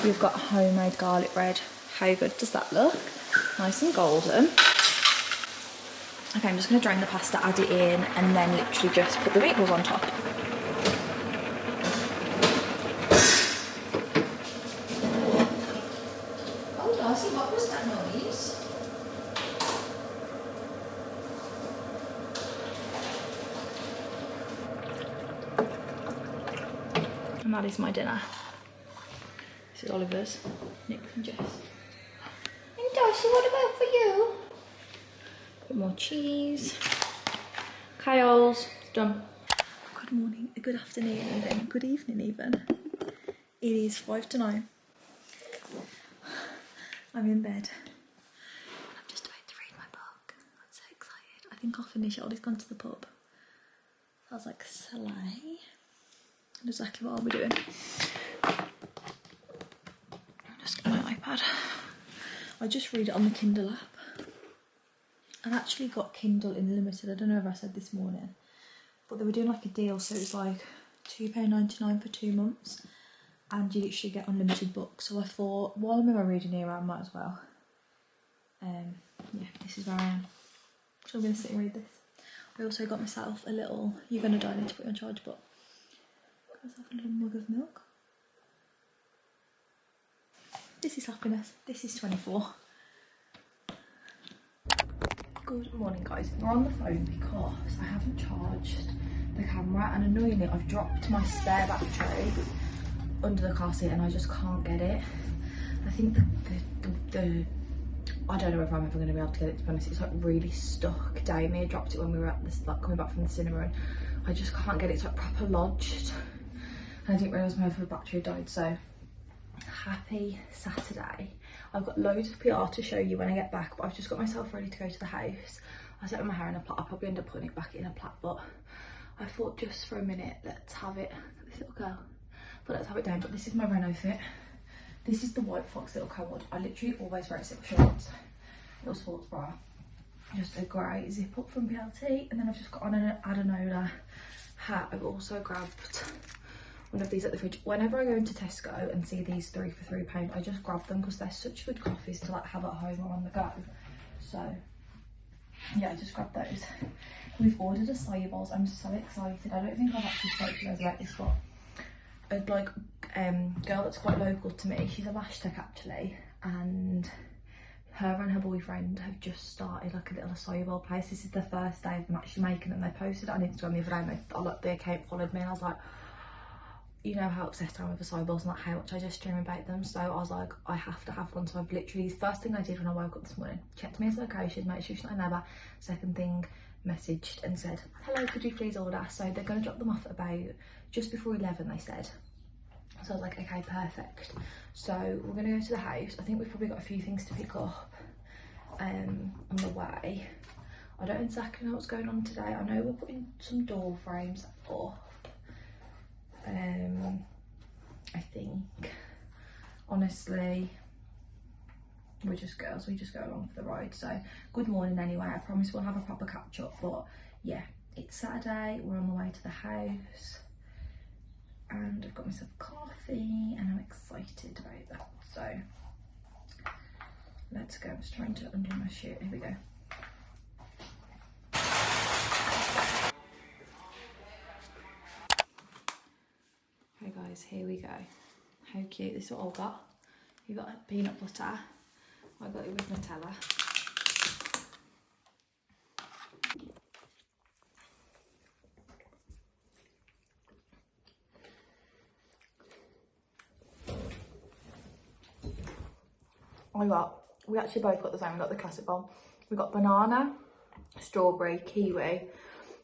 we've got homemade garlic bread. How good does that look? Nice and golden. Okay, I'm just going to drain the pasta, add it in, and then literally just put the meatballs on top. Oh, Darcy, what was that noise? And that is my dinner. This is Oliver's, Nick and Jess. And Darcy, what about for you? A bit more cheese. Kyle's done. Good morning, good afternoon, and then good evening even. It is 9:05. I'm in bed. I'm just about to read my book. I'm so excited. I think I'll finish it. Ollie's gone to the pub. I was like, slay. That's exactly what I'll be doing. Just get my iPad. I just read it on the Kindle app. I actually got Kindle Unlimited. I don't know if I said this morning, but they were doing like a deal, so it was like £2.99 for 2 months, and you literally get unlimited books. So I thought, while I'm in my reading era, I might as well. Yeah, this is where I am. So I'm going to sit and read this. I also got myself a little, you're going to die, I need to put you on charge, but I got myself a little mug of milk. This is happiness. This is 24. Good morning, guys. We're on the phone because I haven't charged the camera, and annoyingly I've dropped my spare battery under the car seat and I just can't get it. I think the I don't know if I'm ever going to be able to get it, to be honest. It's like really stuck. Damien dropped it when we were at this, like coming back from the cinema, and I just can't get it. It's like proper lodged, and I didn't realise my other battery died. So happy Saturday. I've got loads of PR to show you when I get back, but I've just got myself ready to go to the house. I set my hair in a plait. I'll probably end up putting it back in a plait, but I thought just for a minute, let's have it. This little girl, but let's have it down. But this is my Renault fit. This is the White Fox little coward. I literally always wear silk shorts, little sports bra, just a grey zip up from PLT, and then I've just got on an Adenola hat. I've also grabbed one of these at the fridge. Whenever I go into Tesco and see these 3 for £3, I just grab them because they're such good coffees to like have at home or on the go. So yeah, I just grabbed those. We've ordered acai bowls. I'm so excited. I don't think I've actually spoken to you guys about this, but a girl that's quite local to me, she's a lash tech actually, and her and her boyfriend have just started like a little acai bowl place. This is the first day of them actually making them. They posted it on Instagram the other day, and the account followed me, and I was like, you know how obsessed I am with acai bowls and like how much I just dream about them. So I was like, I have to have one. So I've literally, first thing I did when I woke up this morning, checked Mia's location, made sure she's not in there. Second thing, messaged and said, hello, could you please order? So they're going to drop them off at about just before 11, they said. So I was like, okay, perfect. So we're going to go to the house. I think we've probably got a few things to pick up on the way. I don't exactly know what's going on today. I know we're putting some door frames up. I think, honestly, we're just girls, we just go along for the ride. So good morning anyway. I promise we'll have a proper catch up, but yeah, it's Saturday, we're on the way to the house, and I've got myself coffee and I'm excited about that. So let's go. I'm just trying to undo my shirt. Here we go. Hey guys, here we go. How cute. This is what I've got. You got peanut butter. I got it with Nutella. We actually both got the same. We got the classic bowl. We got banana, strawberry, kiwi,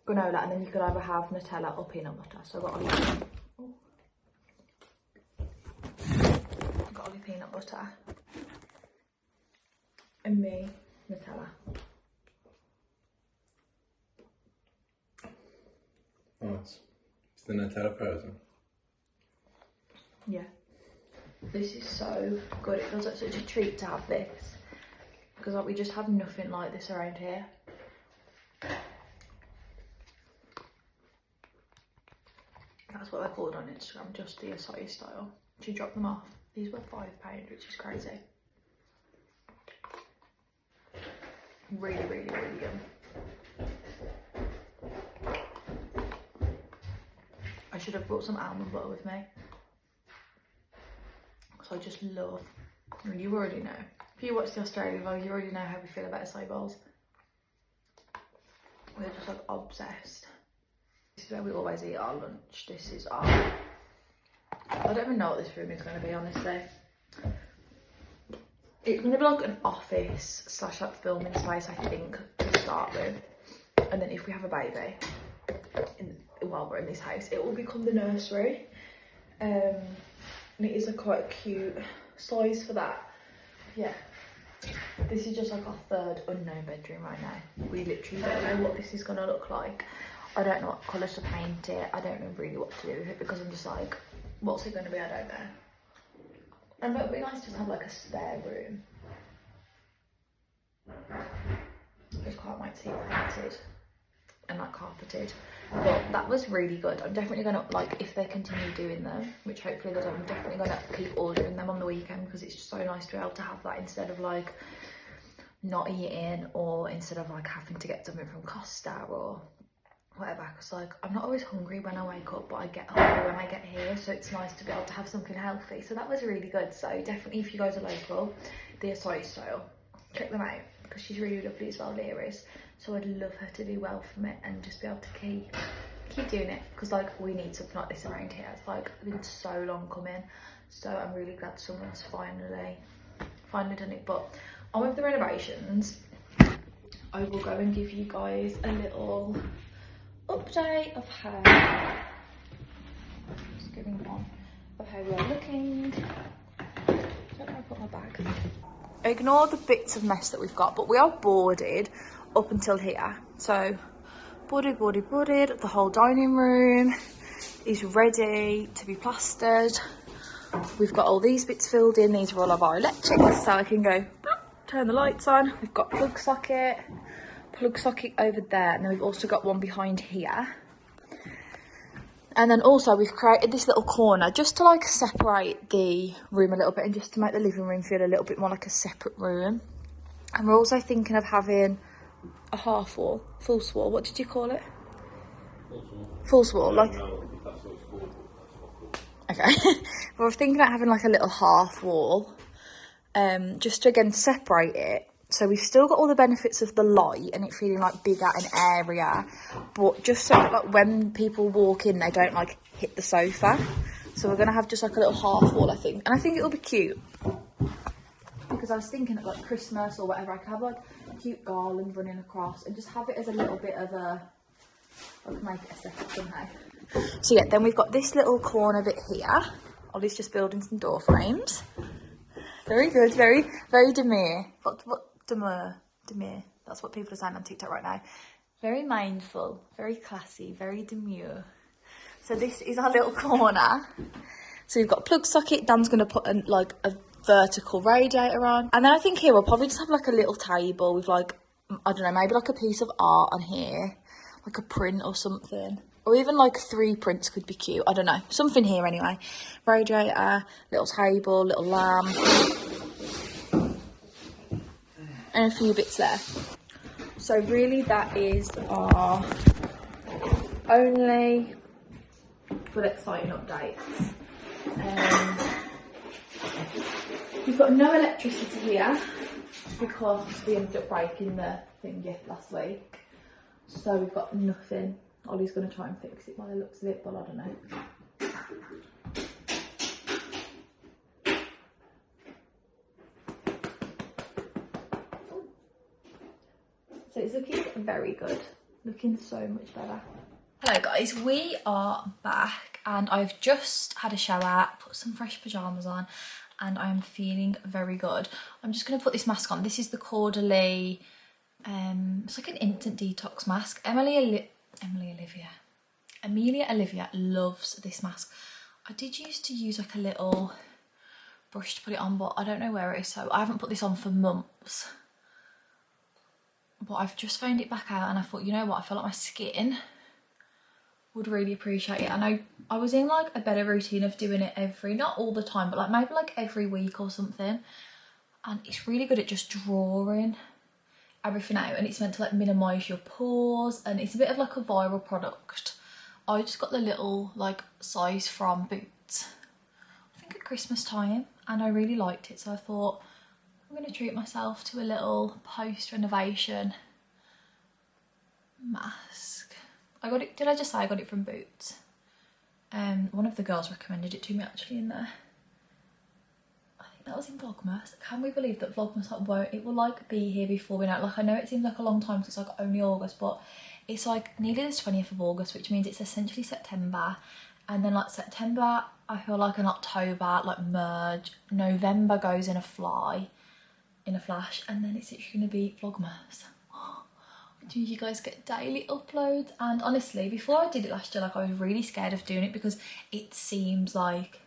granola, and then you could either have Nutella or peanut butter. So I got Ollie peanut butter and me Nutella. Nice. Is the Nutella frozen? Yeah. This is so good. It feels like such a treat to have this, because like we just have nothing like this around here. That's what they're called on Instagram, just the acai style. She dropped them off. These were £5, which is crazy. Really, really, really yum. I should have brought some almond butter with me, because I just love, I mean, you already know. If you watch the Australian vlog, you already know how we feel about acai bowls. We're just like obsessed. This is where we always eat our lunch. This is our, I don't even know what this room is going to be, honestly. It's going to be like an office slash like filming space, I think, to start with. And then if we have a baby, while we're in this house, it will become the nursery. And it is a quite cute size for that. Yeah, This is just like our third unknown bedroom right now. We literally don't know what this is going to look like. I don't know what colour to paint it. I don't know really what to do with it because I'm just like, what's it going to be? I don't know. And it would be nice to just have like a spare room. I just can't wait to see it painted and like carpeted. But that was really good. I'm definitely going to, like, if they continue doing them, which hopefully they do, I'm definitely going to keep ordering them on the weekend because it's just so nice to be able to have that instead of like not eating, or instead of like having to get something from Costa or whatever, because like I'm not always hungry when I wake up, but I get hungry when I get here, so it's nice to be able to have something healthy. So that was really good. So definitely, if you guys are local, the acai style, check them out because she's really lovely as well, Leah is. So I'd love her to do well from it and just be able to keep doing it, because like we need something like this around here. It's like been so long coming, so I'm really glad someone's finally done it. But on with the renovations, I will go and give you guys a little update of how, just giving one of how we are looking. I don't know where I put my bag. Ignore the bits of mess that we've got, but we are boarded up until here. So boarded. The whole dining room is ready to be plastered. We've got all these bits filled in. These are all of our electrics, so I can go turn the lights on. We've got plug socket over there, and then we've also got one behind here. And then also we've created this little corner just to like separate the room a little bit and just to make the living room feel a little bit more like a separate room. And we're also thinking of having a half wall, false wall. What did you call it? False wall, like. Okay. We're thinking about having like a little half wall, just to again separate it. So we've still got all the benefits of the light and it feeling like bigger and area, but just so like when people walk in, they don't like hit the sofa. So we're gonna have just like a little half wall, I think, and I think it'll be cute because I was thinking at like Christmas or whatever, I could have like a cute garland running across and just have it as a little bit of a, I could make it a setup somehow. So yeah, then we've got this little corner bit here. Ollie's just building some door frames. Very good, very demure. What demure? That's what people are saying on TikTok right now. Very mindful, very classy, very demure. So this is our little corner. So we've got a plug socket. Dan's going to put like a vertical radiator on. And then I think here we'll probably just have like a little table with like, I don't know, maybe like a piece of art on here. Like a print or something. Or even like 3 prints could be cute. I don't know. Something here anyway. Radiator, little table, little lamp. And a few bits there. So really that is our only full exciting updates. We've got no electricity here because we ended up breaking the thing last week. So we've got nothing. Ollie's going to try and fix it by the looks of it, but I don't know. So it's looking very good, looking so much better. Hello guys, we are back and I've just had a shower, put some fresh pyjamas on and I'm feeling very good. I'm just going to put this mask on. This is the Caudalie, it's like an instant detox mask. Amelia Olivia loves this mask. I did used to use like a little brush to put it on, but I don't know where it is, so I haven't put this on for months. But I've just found it back out and I thought, you know what, I feel like my skin would really appreciate it. And I was in like a better routine of doing it not all the time, but like maybe like every week or something. And it's really good at just drawing everything out, and it's meant to like minimise your pores, and it's a bit of like a viral product. I just got the little like size from Boots, I think at Christmas time, and I really liked it, so I thought I'm going to treat myself to a little post-renovation mask. I got it, did I just say I got it from Boots? One of the girls recommended it to me actually in there. I think that was in Vlogmas. Can we believe that Vlogmas like it will like be here before we know it? Like I know it seems like a long time because it's like only August, but it's like nearly the 20th of August, which means it's essentially September. And then like September, I feel like an October, like merge. November goes in a fly. in a flash, and then it's actually going to be Vlogmas. Do you guys get daily uploads? And honestly, before I did it last year, like, I was really scared of doing it because it seems like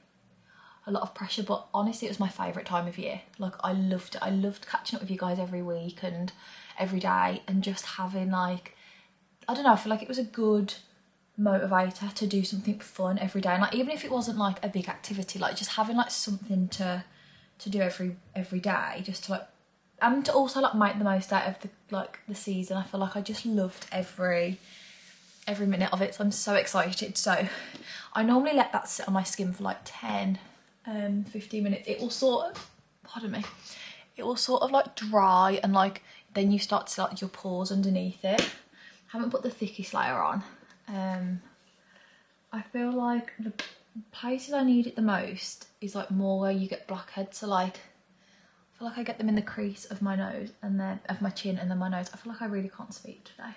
a lot of pressure, but honestly it was my favourite time of year. Like, I loved it. I loved catching up with you guys every week and every day, and just having, like, I don't know, I feel like it was a good motivator to do something fun every day. And like, even if it wasn't like a big activity, like just having like something to do every day, just to like, and to also like make the most out of the season. I feel like I just loved every minute of it, so I'm so excited. So I normally let that sit on my skin for like 10 15 minutes. It will sort of, pardon me, it will sort of like dry, and like then you start to see like your pores underneath it. I haven't put the thickest layer on. I feel like the places I need it the most is like more where you get blackheads. So like, I feel like I get them in the crease of my nose, and then of my chin, and then my nose. I feel like I really can't speak today.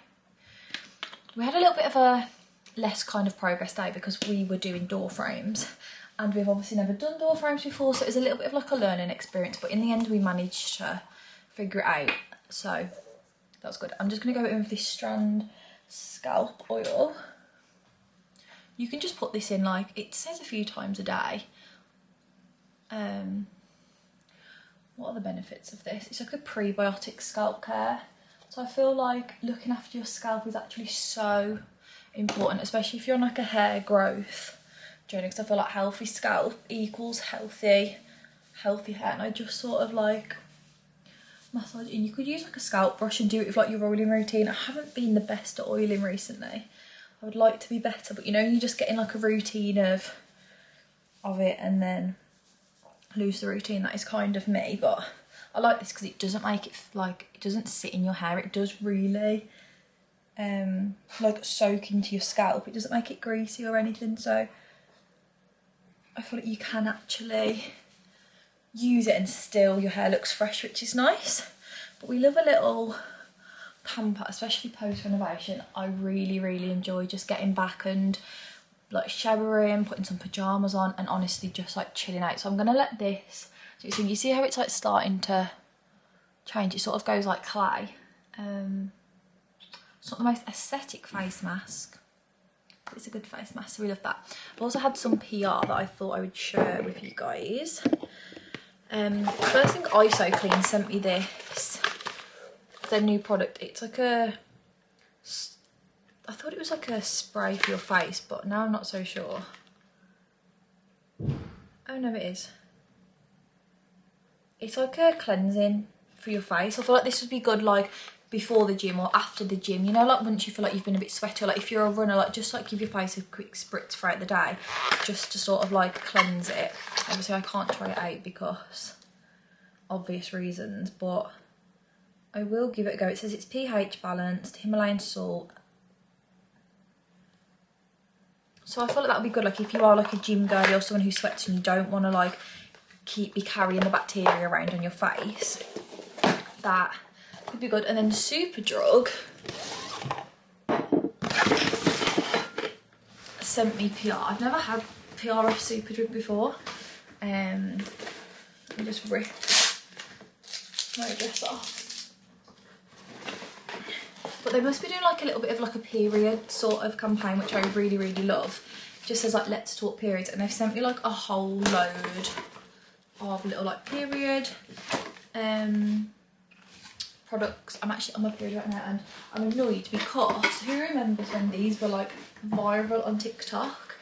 We had a little bit of a less kind of progress day because we were doing door frames, and we've obviously never done door frames before, so it was a little bit of like a learning experience, but in the end we managed to figure it out, so that was good. I'm just going to go in with this Strand scalp oil. You can just put this in, like, it says a few times a day. What are the benefits of this? It's like a prebiotic scalp care. So I feel like looking after your scalp is actually so important, especially if you're on like a hair growth journey, because I feel like healthy scalp equals healthy hair. And I just sort of like massage in. You could use like a scalp brush and do it with like your oiling routine. I haven't been the best at oiling recently. I would like to be better, but you know, you just get in like a routine of it and then lose the routine. That is kind of me, but I like this because it doesn't make it like, it doesn't sit in your hair. It does really like soak into your scalp. It doesn't make it greasy or anything, so I feel like you can actually use it and still your hair looks fresh, which is nice. But we love a little pamper, especially post renovation. I really enjoy just getting back and like showering, putting some pajamas on, and honestly just like chilling out. So I'm gonna let this, so you see how it's like starting to change. It sort of goes like clay. It's not the most aesthetic face mask, but it's a good face mask, so we love that. I've also had some PR that I thought I would share with you guys. First thing, ISO Clean sent me this, their new product. It's like a, I thought it was like a spray for your face, but now I'm not so sure. Oh no, it is. It's like a cleansing for your face. I feel like this would be good like before the gym or after the gym, you know, like once you feel like you've been a bit sweaty, or like if you're a runner, like just like give your face a quick spritz throughout the day just to sort of like cleanse it. Obviously I can't try it out because obvious reasons, but I will give it a go. It says it's pH balanced, Himalayan salt. So I feel like that would be good, like if you are like a gym girl or someone who sweats and you don't want to like be carrying the bacteria around on your face, that could be good. And then Superdrug sent me PR. I've never had PR of Superdrug before. I just ripped my dress off. But they must be doing like a little bit of like a period sort of campaign, which I really love. It just says like let's talk periods, and they've sent me like a whole load of little like period products. I'm actually on my period right now and I'm annoyed because who remembers when these were like viral on TikTok?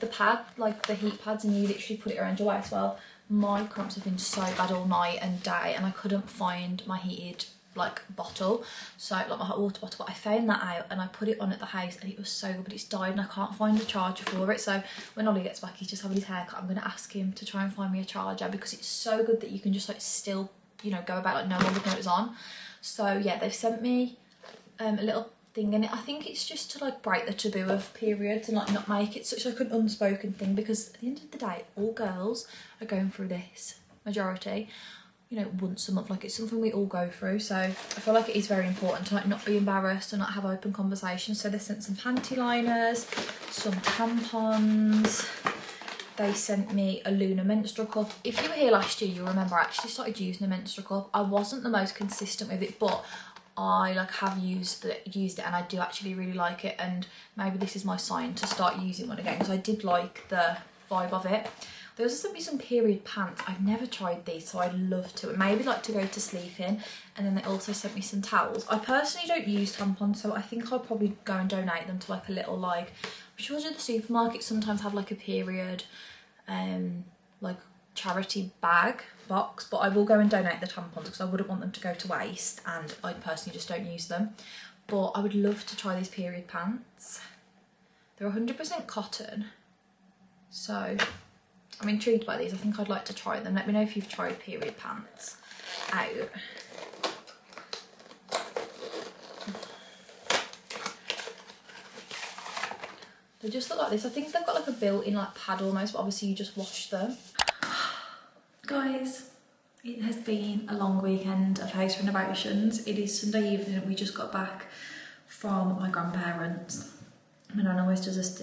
The pad, like the heat pads, and you literally put it around your waist. Well, my cramps have been so bad all night and day, and I couldn't find my heated like bottle, so like my hot water bottle, but I found that out and I put it on at the house and it was so good, but it's died and I can't find a charger for it. So when Ollie gets back, he's just having his haircut, I'm going to ask him to try and find me a charger, because it's so good that you can just like still, you know, go about like no one would know it's on. So yeah, they've sent me a little thing in it. I think it's just to like break the taboo of periods and like not make it such like an unspoken thing, because at the end of the day all girls are going through this, majority, you know, once a month. Like it's something we all go through, so I feel like it is very important to like not be embarrassed and not have open conversations. So they sent some panty liners, some tampons, they sent me a Luna menstrual cup. If you were here last year, you'll remember I actually started using a menstrual cup. I wasn't the most consistent with it, but I like have used it and I do actually really like it, and maybe this is my sign to start using one again because I did like the vibe of it. They also sent me some period pants. I've never tried these, so I'd love to. Maybe like to go to sleep in. And then they also sent me some towels. I personally don't use tampons, so I think I'll probably go and donate them to like a little like, I'm sure the supermarkets sometimes have like a period like charity box, but I will go and donate the tampons because I wouldn't want them to go to waste, and I personally just don't use them. But I would love to try these period pants. They're 100% cotton, so I'm intrigued by these. I think I'd like to try them. Let me know if you've tried period pants out. They just look like this. I think they've got like a built-in like pad almost, but obviously you just wash them. Guys, it has been a long weekend of house renovations. It is Sunday evening. We just got back from my grandparents. My nan always does us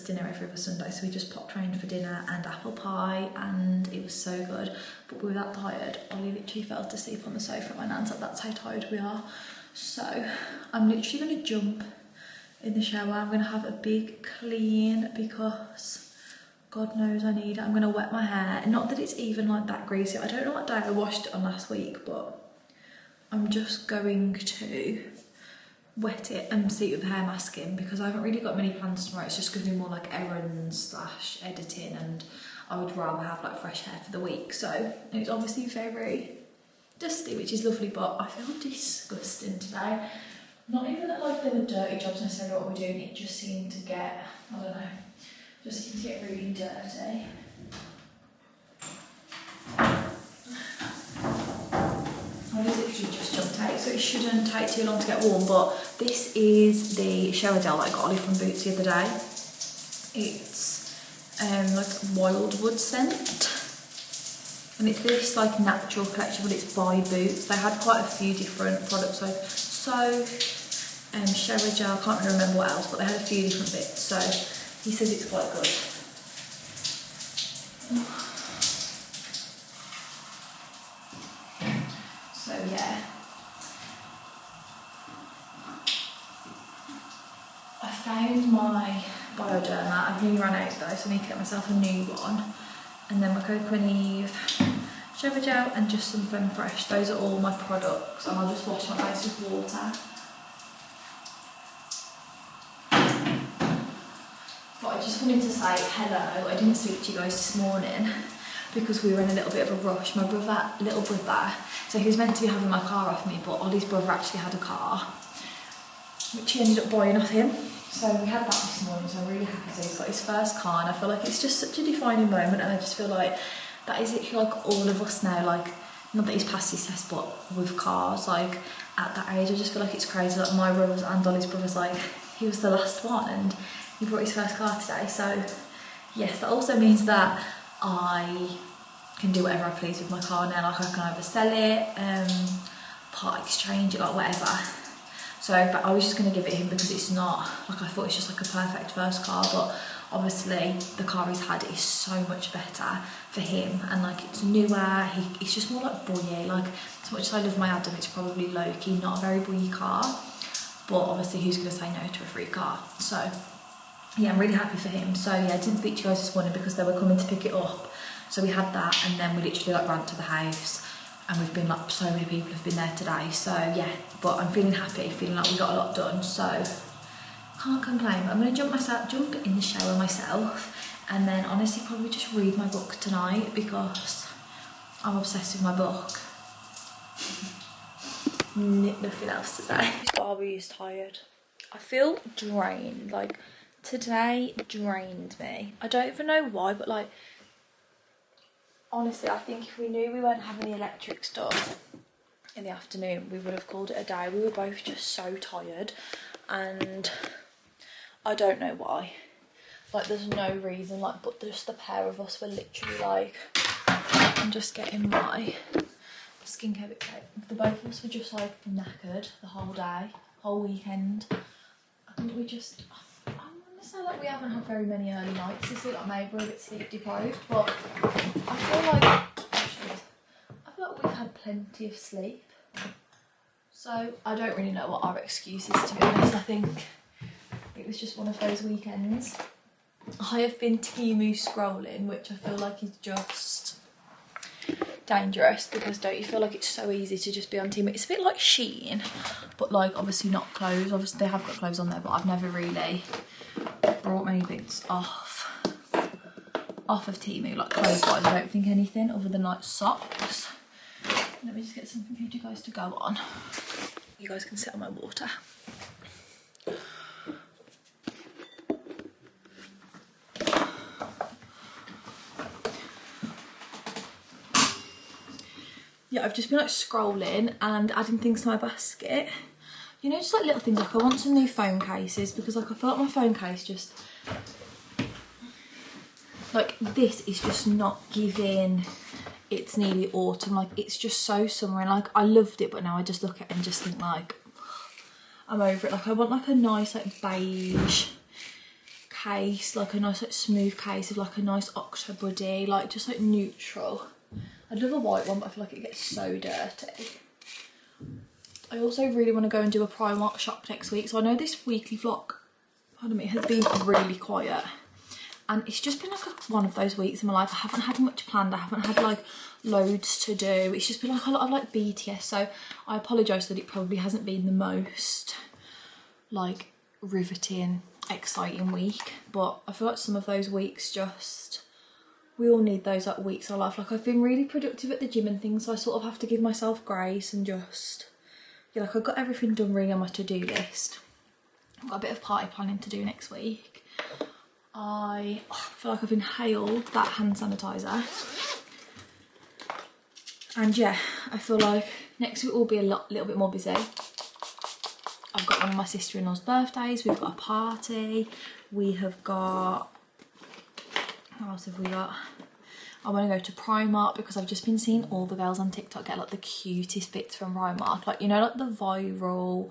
dinner every other Sunday, so we just popped round for dinner and apple pie, and it was so good. But we were that tired, Ollie literally fell asleep on the sofa at my nan's. Like, that's how tired we are. So I'm literally going to jump in the shower. I'm going to have a big clean because God knows I need it. I'm going to wet my hair. Not that it's even like that greasy. I don't know what day I washed it on last week, but I'm just going to wet it and see it with hair masking because I haven't really got many plans tomorrow. It's just going to be more like errands / editing, and I would rather have like fresh hair for the week. So it's obviously very dusty, which is lovely, but I feel disgusting today. Not even that like they were dirty jobs necessarily what we're doing, it just seemed to get, I don't know, just seemed to get really dirty. I was literally just jumped out, so it shouldn't take too long to get warm, but this is the shower gel that I got Ollie from Boots the other day. It's like wildwood scent, and it's this like natural collection, but it's by Boots. They had quite a few different products, like soap, shower gel, I can't really remember what else, but they had a few different bits, so he says it's quite good. So yeah, I found my Bioderma. I've nearly run out though, so I need to get myself a new one. And then my Coco and Eve shower gel and just some Femme Fresh. Those are all my products, and I'll just wash my face with water. But I just wanted to say hello. I didn't speak to you guys this morning because we were in a little bit of a rush. My little brother, so he was meant to be having my car off me, but Ollie's brother actually had a car, which he ended up buying off him. So we had that this morning, so I'm really happy. So he's got his first car, and I feel like it's just such a defining moment, and I just feel like that is literally like all of us now, like, not that he's passed his test, but with cars, like, at that age, I just feel like it's crazy. Like, my brothers and Ollie's brothers, like, he was the last one, and he brought his first car today. So yes, that also means that I can do whatever I please with my car now. Like, I can either sell it, part exchange it, like whatever. So, but I was just going to give it him because it's not, like, I thought it's just like a perfect first car, but obviously the car he's had is so much better for him, and like, it's newer, it's just more like boy-y. Like, as much as I love my Adam, it's probably low-key not a very boy-y car, but obviously who's going to say no to a free car? So yeah, I'm really happy for him. So yeah, I didn't speak to you guys this morning because they were coming to pick it up. So we had that, and then we literally like ran to the house, and we've been like, so many people have been there today. So yeah, but I'm feeling happy, feeling like we got a lot done. So can't complain. But I'm gonna jump in the shower myself, and then honestly probably just read my book tonight because I'm obsessed with my book. Nothing else to say. Barbie is tired. I feel drained. Like, today drained me. I don't even know why, but like, honestly, I think if we knew we weren't having the electric stuff in the afternoon, we would have called it a day. We were both just so tired, and I don't know why. Like, there's no reason, like, but just the pair of us were literally like, I'm just getting my skincare bit out. The both of us were just like knackered the whole day, whole weekend. I think we just, I'm say like we haven't had very many early nights this week, like maybe we're a bit sleep deprived, but I feel like we've had plenty of sleep. So I don't really know what our excuse is, to be honest. I think it was just one of those weekends. I have been Temu scrolling, which I feel like is just dangerous, because don't you feel like it's so easy to just be on Temu? It's a bit like Shein, but like obviously not clothes. Obviously they have got clothes on there, but I've never really brought many bits off of Temu, like clothes wise. I don't think anything other than like socks. Let me just get something for you guys to go on. You guys can sit on my water. Yeah, I've just been like scrolling and adding things to my basket. You know, just like little things, like I want some new phone cases, because like I feel like my phone case just, like this is just not giving. It's nearly autumn, like it's just so summery, and like I loved it, but now I just look at it and just think like I'm over it. Like I want like a nice like beige case, like a nice like smooth case of like a nice XOXO Jodie, like just like neutral. I'd love a white one, but I feel like it gets so dirty. I also really want to go and do a Primark shop next week. So I know this weekly vlog, pardon me, has been really quiet. And it's just been like one of those weeks in my life. I haven't had much planned. I haven't had like loads to do. It's just been like a lot of like BTS. So I apologise that it probably hasn't been the most like riveting, exciting week. But I feel like some of those weeks just, we all need those like weeks of life. Like I've been really productive at the gym and things. So I sort of have to give myself grace and just, yeah, like I've got everything done really on my to-do list. I've got a bit of party planning to do next week. I feel like I've inhaled that hand sanitizer, and yeah, I feel like next week will be a little bit more busy. I've got one of my sister-in-law's birthdays, we've got a party, we have got, what else have we got? I want to go to Primark because I've just been seeing all the girls on TikTok get like the cutest bits from Primark, like you know, like the viral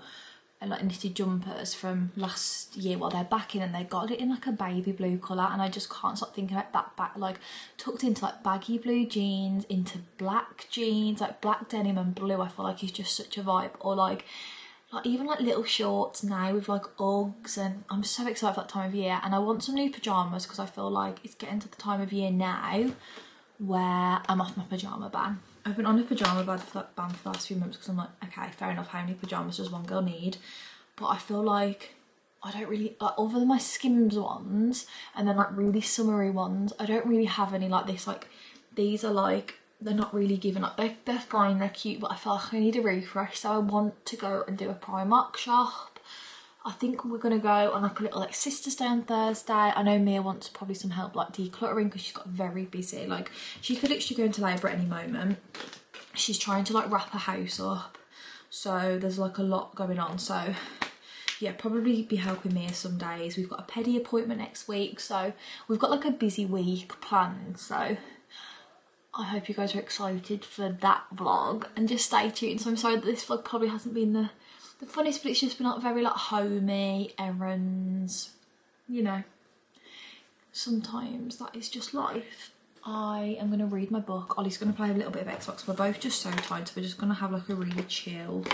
and like knitted jumpers from last year. Well, they're back in and they got it in like a baby blue colour, and I just can't stop thinking about that back, like tucked into like baggy blue jeans, into black jeans, like black denim and blue. I feel like it's just such a vibe. Or like even like little shorts now with like Uggs, and I'm so excited for that time of year. And I want some new pyjamas because I feel like it's getting to the time of year now where I'm off my pyjama ban. I've been on a pyjama ban for the last few months because I'm like, okay, fair enough, how many pyjamas does one girl need? But I feel like I don't really, like, other than my Skims ones and then like really summery ones, I don't really have any like this. Like these are like, they're not really giving up. They're fine, they're cute, but I feel like I need a refresh. So I want to go and do a Primark shop. I think we're going to go on like a little like sister's day on Thursday. I know Mia wants probably some help like decluttering because she's got very busy. Like she could literally go into labour at any moment. She's trying to like wrap her house up. So there's like a lot going on. So yeah, probably be helping Mia some days. We've got a pedi appointment next week. So we've got like a busy week planned. So I hope you guys are excited for that vlog and just stay tuned. So I'm sorry that this vlog probably hasn't been the funniest, but it's just been like very like homey, errands, you know, sometimes that is just life. I am going to read my book. Ollie's going to play a little bit of Xbox. We're both just so tired, so we're just going to have like a really chilled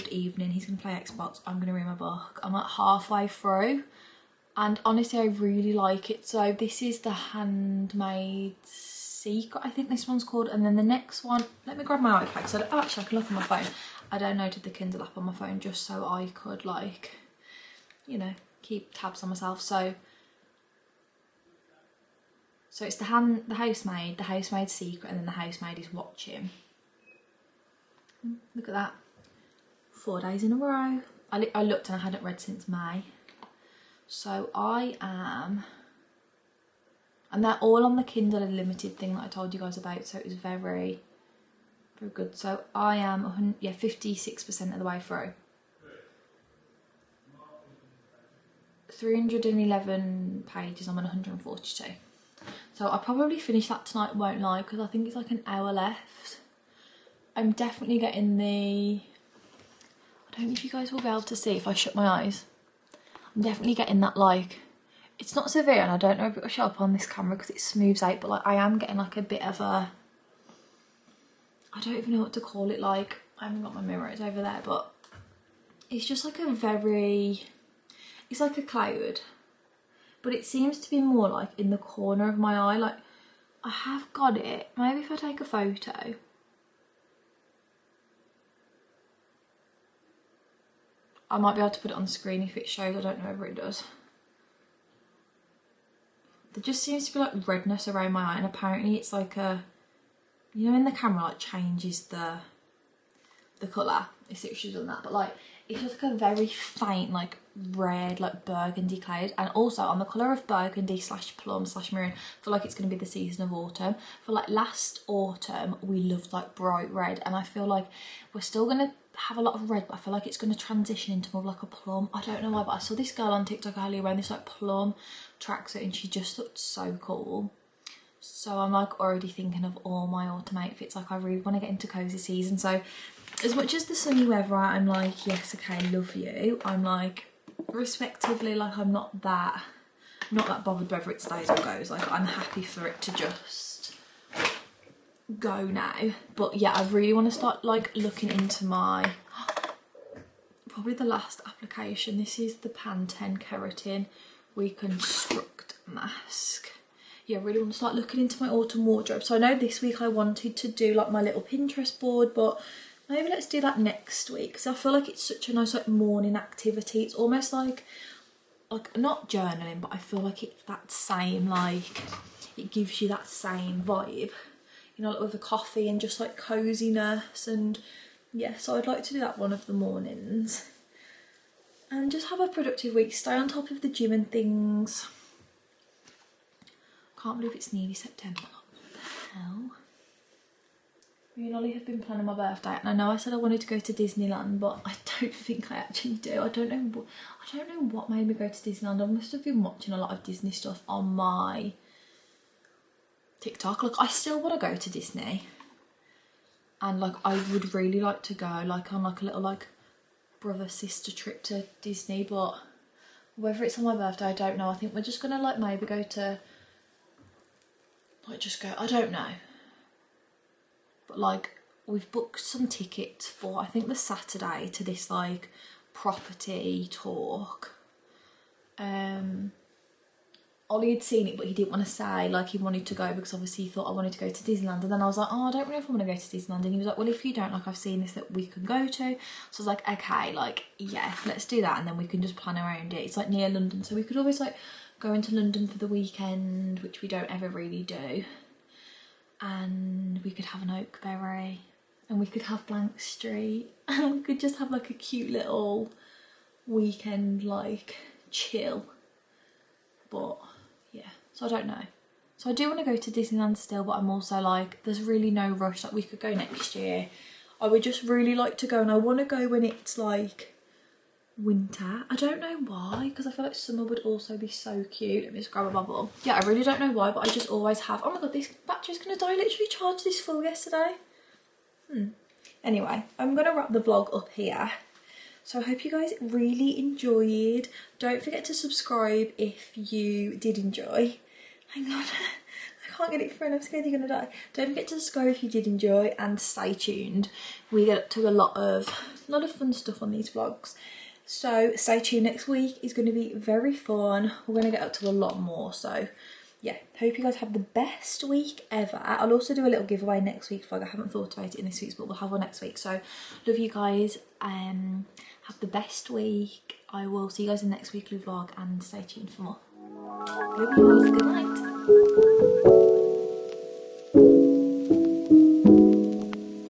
evening. He's going to play Xbox, I'm going to read my book. I'm like halfway through and honestly I really like it. So this is The Handmaid's Secret, I think this one's called, and then the next one, let me grab my iPad so actually I can look on my phone. I downloaded the Kindle app on my phone just so I could like, you know, keep tabs on myself. So it's The Housemaid, The Housemaid's Secret, and then The Housemaid is Watching. Look at that, 4 days in a row. I looked and I hadn't read since May. So I am, and they're all on the Kindle Unlimited thing that I told you guys about, so it was very good. So I am 56% of the way through. 311 pages, I'm on 142. So I'll probably finish that tonight, won't lie, because I think it's like an hour left. I'm definitely getting the, I don't know if you guys will be able to see if I shut my eyes. I'm definitely getting that like It's not severe, and I don't know if it'll show up on this camera because it smooths out, but like I am getting like a bit of a, I don't even know what to call it, like I haven't got my mirror, it's over there, but it's just like a very, it's like a cloud, but it seems to be more like in the corner of my eye. Like I have got it, maybe if I take a photo. I might be able to put it on the screen if it shows, I don't know whether it does. There just seems to be like redness around my eye, and apparently it's like a, you know, in the camera like changes the colour. It's literally done that, but like it's just like a very faint like red, like burgundy cloud. And also on the colour of burgundy / plum / maroon, I feel like it's going to be the season of autumn. For like last autumn we loved like bright red, and I feel like we're still going to have a lot of red, but I feel like it's going to transition into more of like a plum. I don't know why, but I saw this girl on TikTok earlier wearing this like plum tracksuit, and she just looked so cool. So I'm like already thinking of all my autumn outfits. Like I really want to get into cozy season. So as much as the sunny weather, I'm like, yes, okay, love you. I'm like, respectively, like I'm not that bothered whether it stays or goes. Like I'm happy for it to just go now. But yeah, I really want to start like looking into my, probably the last application. This is the Pantene Keratin Reconstruct Mask. Yeah, I really want to start looking into my autumn wardrobe. So I know this week I wanted to do like my little Pinterest board, but maybe let's do that next week, because I feel like it's such a nice like morning activity. It's almost like not journaling, but I feel like it's that same, like it gives you that same vibe, you know, like with a coffee and just like coziness. And yeah, so I'd like to do that one of the mornings and just have a productive week, stay on top of the gym and things. Can't believe it's nearly September. What the hell? Me and Ollie have been planning my birthday, and I know I said I wanted to go to Disneyland, but I don't think I actually do. I don't know what made me go to Disneyland. I must have been watching a lot of Disney stuff on my TikTok. Like I still want to go to Disney, and like I would really like to go like on like a little like brother sister trip to Disney, but whether it's on my birthday I don't know. I think we're just gonna like maybe go to like just go, I don't know. But like we've booked some tickets for I think the Saturday to this like property talk. Ollie had seen it, but he didn't want to say like he wanted to go because obviously he thought I wanted to go to Disneyland. And then I was like, oh, I don't really know if I want to go to Disneyland. And he was like, well, if you don't, like I've seen this that we can go to. So I was like, okay, like yeah, let's do that, and then we can just plan around it. It's like near London, so we could always like go into London for the weekend, which we don't ever really do. And we could have an Oakberry, and we could have Blank Street, and we could just have like a cute little weekend like chill. But yeah, so I don't know. So I do want to go to Disneyland still, but I'm also like, there's really no rush. Like we could go next year. I would just really like to go, and I want to go when it's like winter. I don't know why, because I feel like summer would also be so cute. Let me just grab a bubble. Yeah, I really don't know why, but I just always have. Oh my god, this battery's gonna die. I literally charged this full yesterday. Anyway, I'm gonna wrap the vlog up here. So I hope you guys really enjoyed. Don't forget to subscribe if you did enjoy. Hang on, I can't get it through and I'm scared you're gonna die. Don't forget to subscribe if you did enjoy, and stay tuned. We get up to a lot of fun stuff on these vlogs. So stay tuned, next week is going to be very fun. We're going to get up to a lot more. So yeah, hope you guys have the best week ever. I'll also do a little giveaway next week's vlog. I haven't thought about it in this week's, but we'll have one next week. So love you guys. Have the best week. I will see you guys in next weekly vlog, and stay tuned for more. Love you guys. Good night.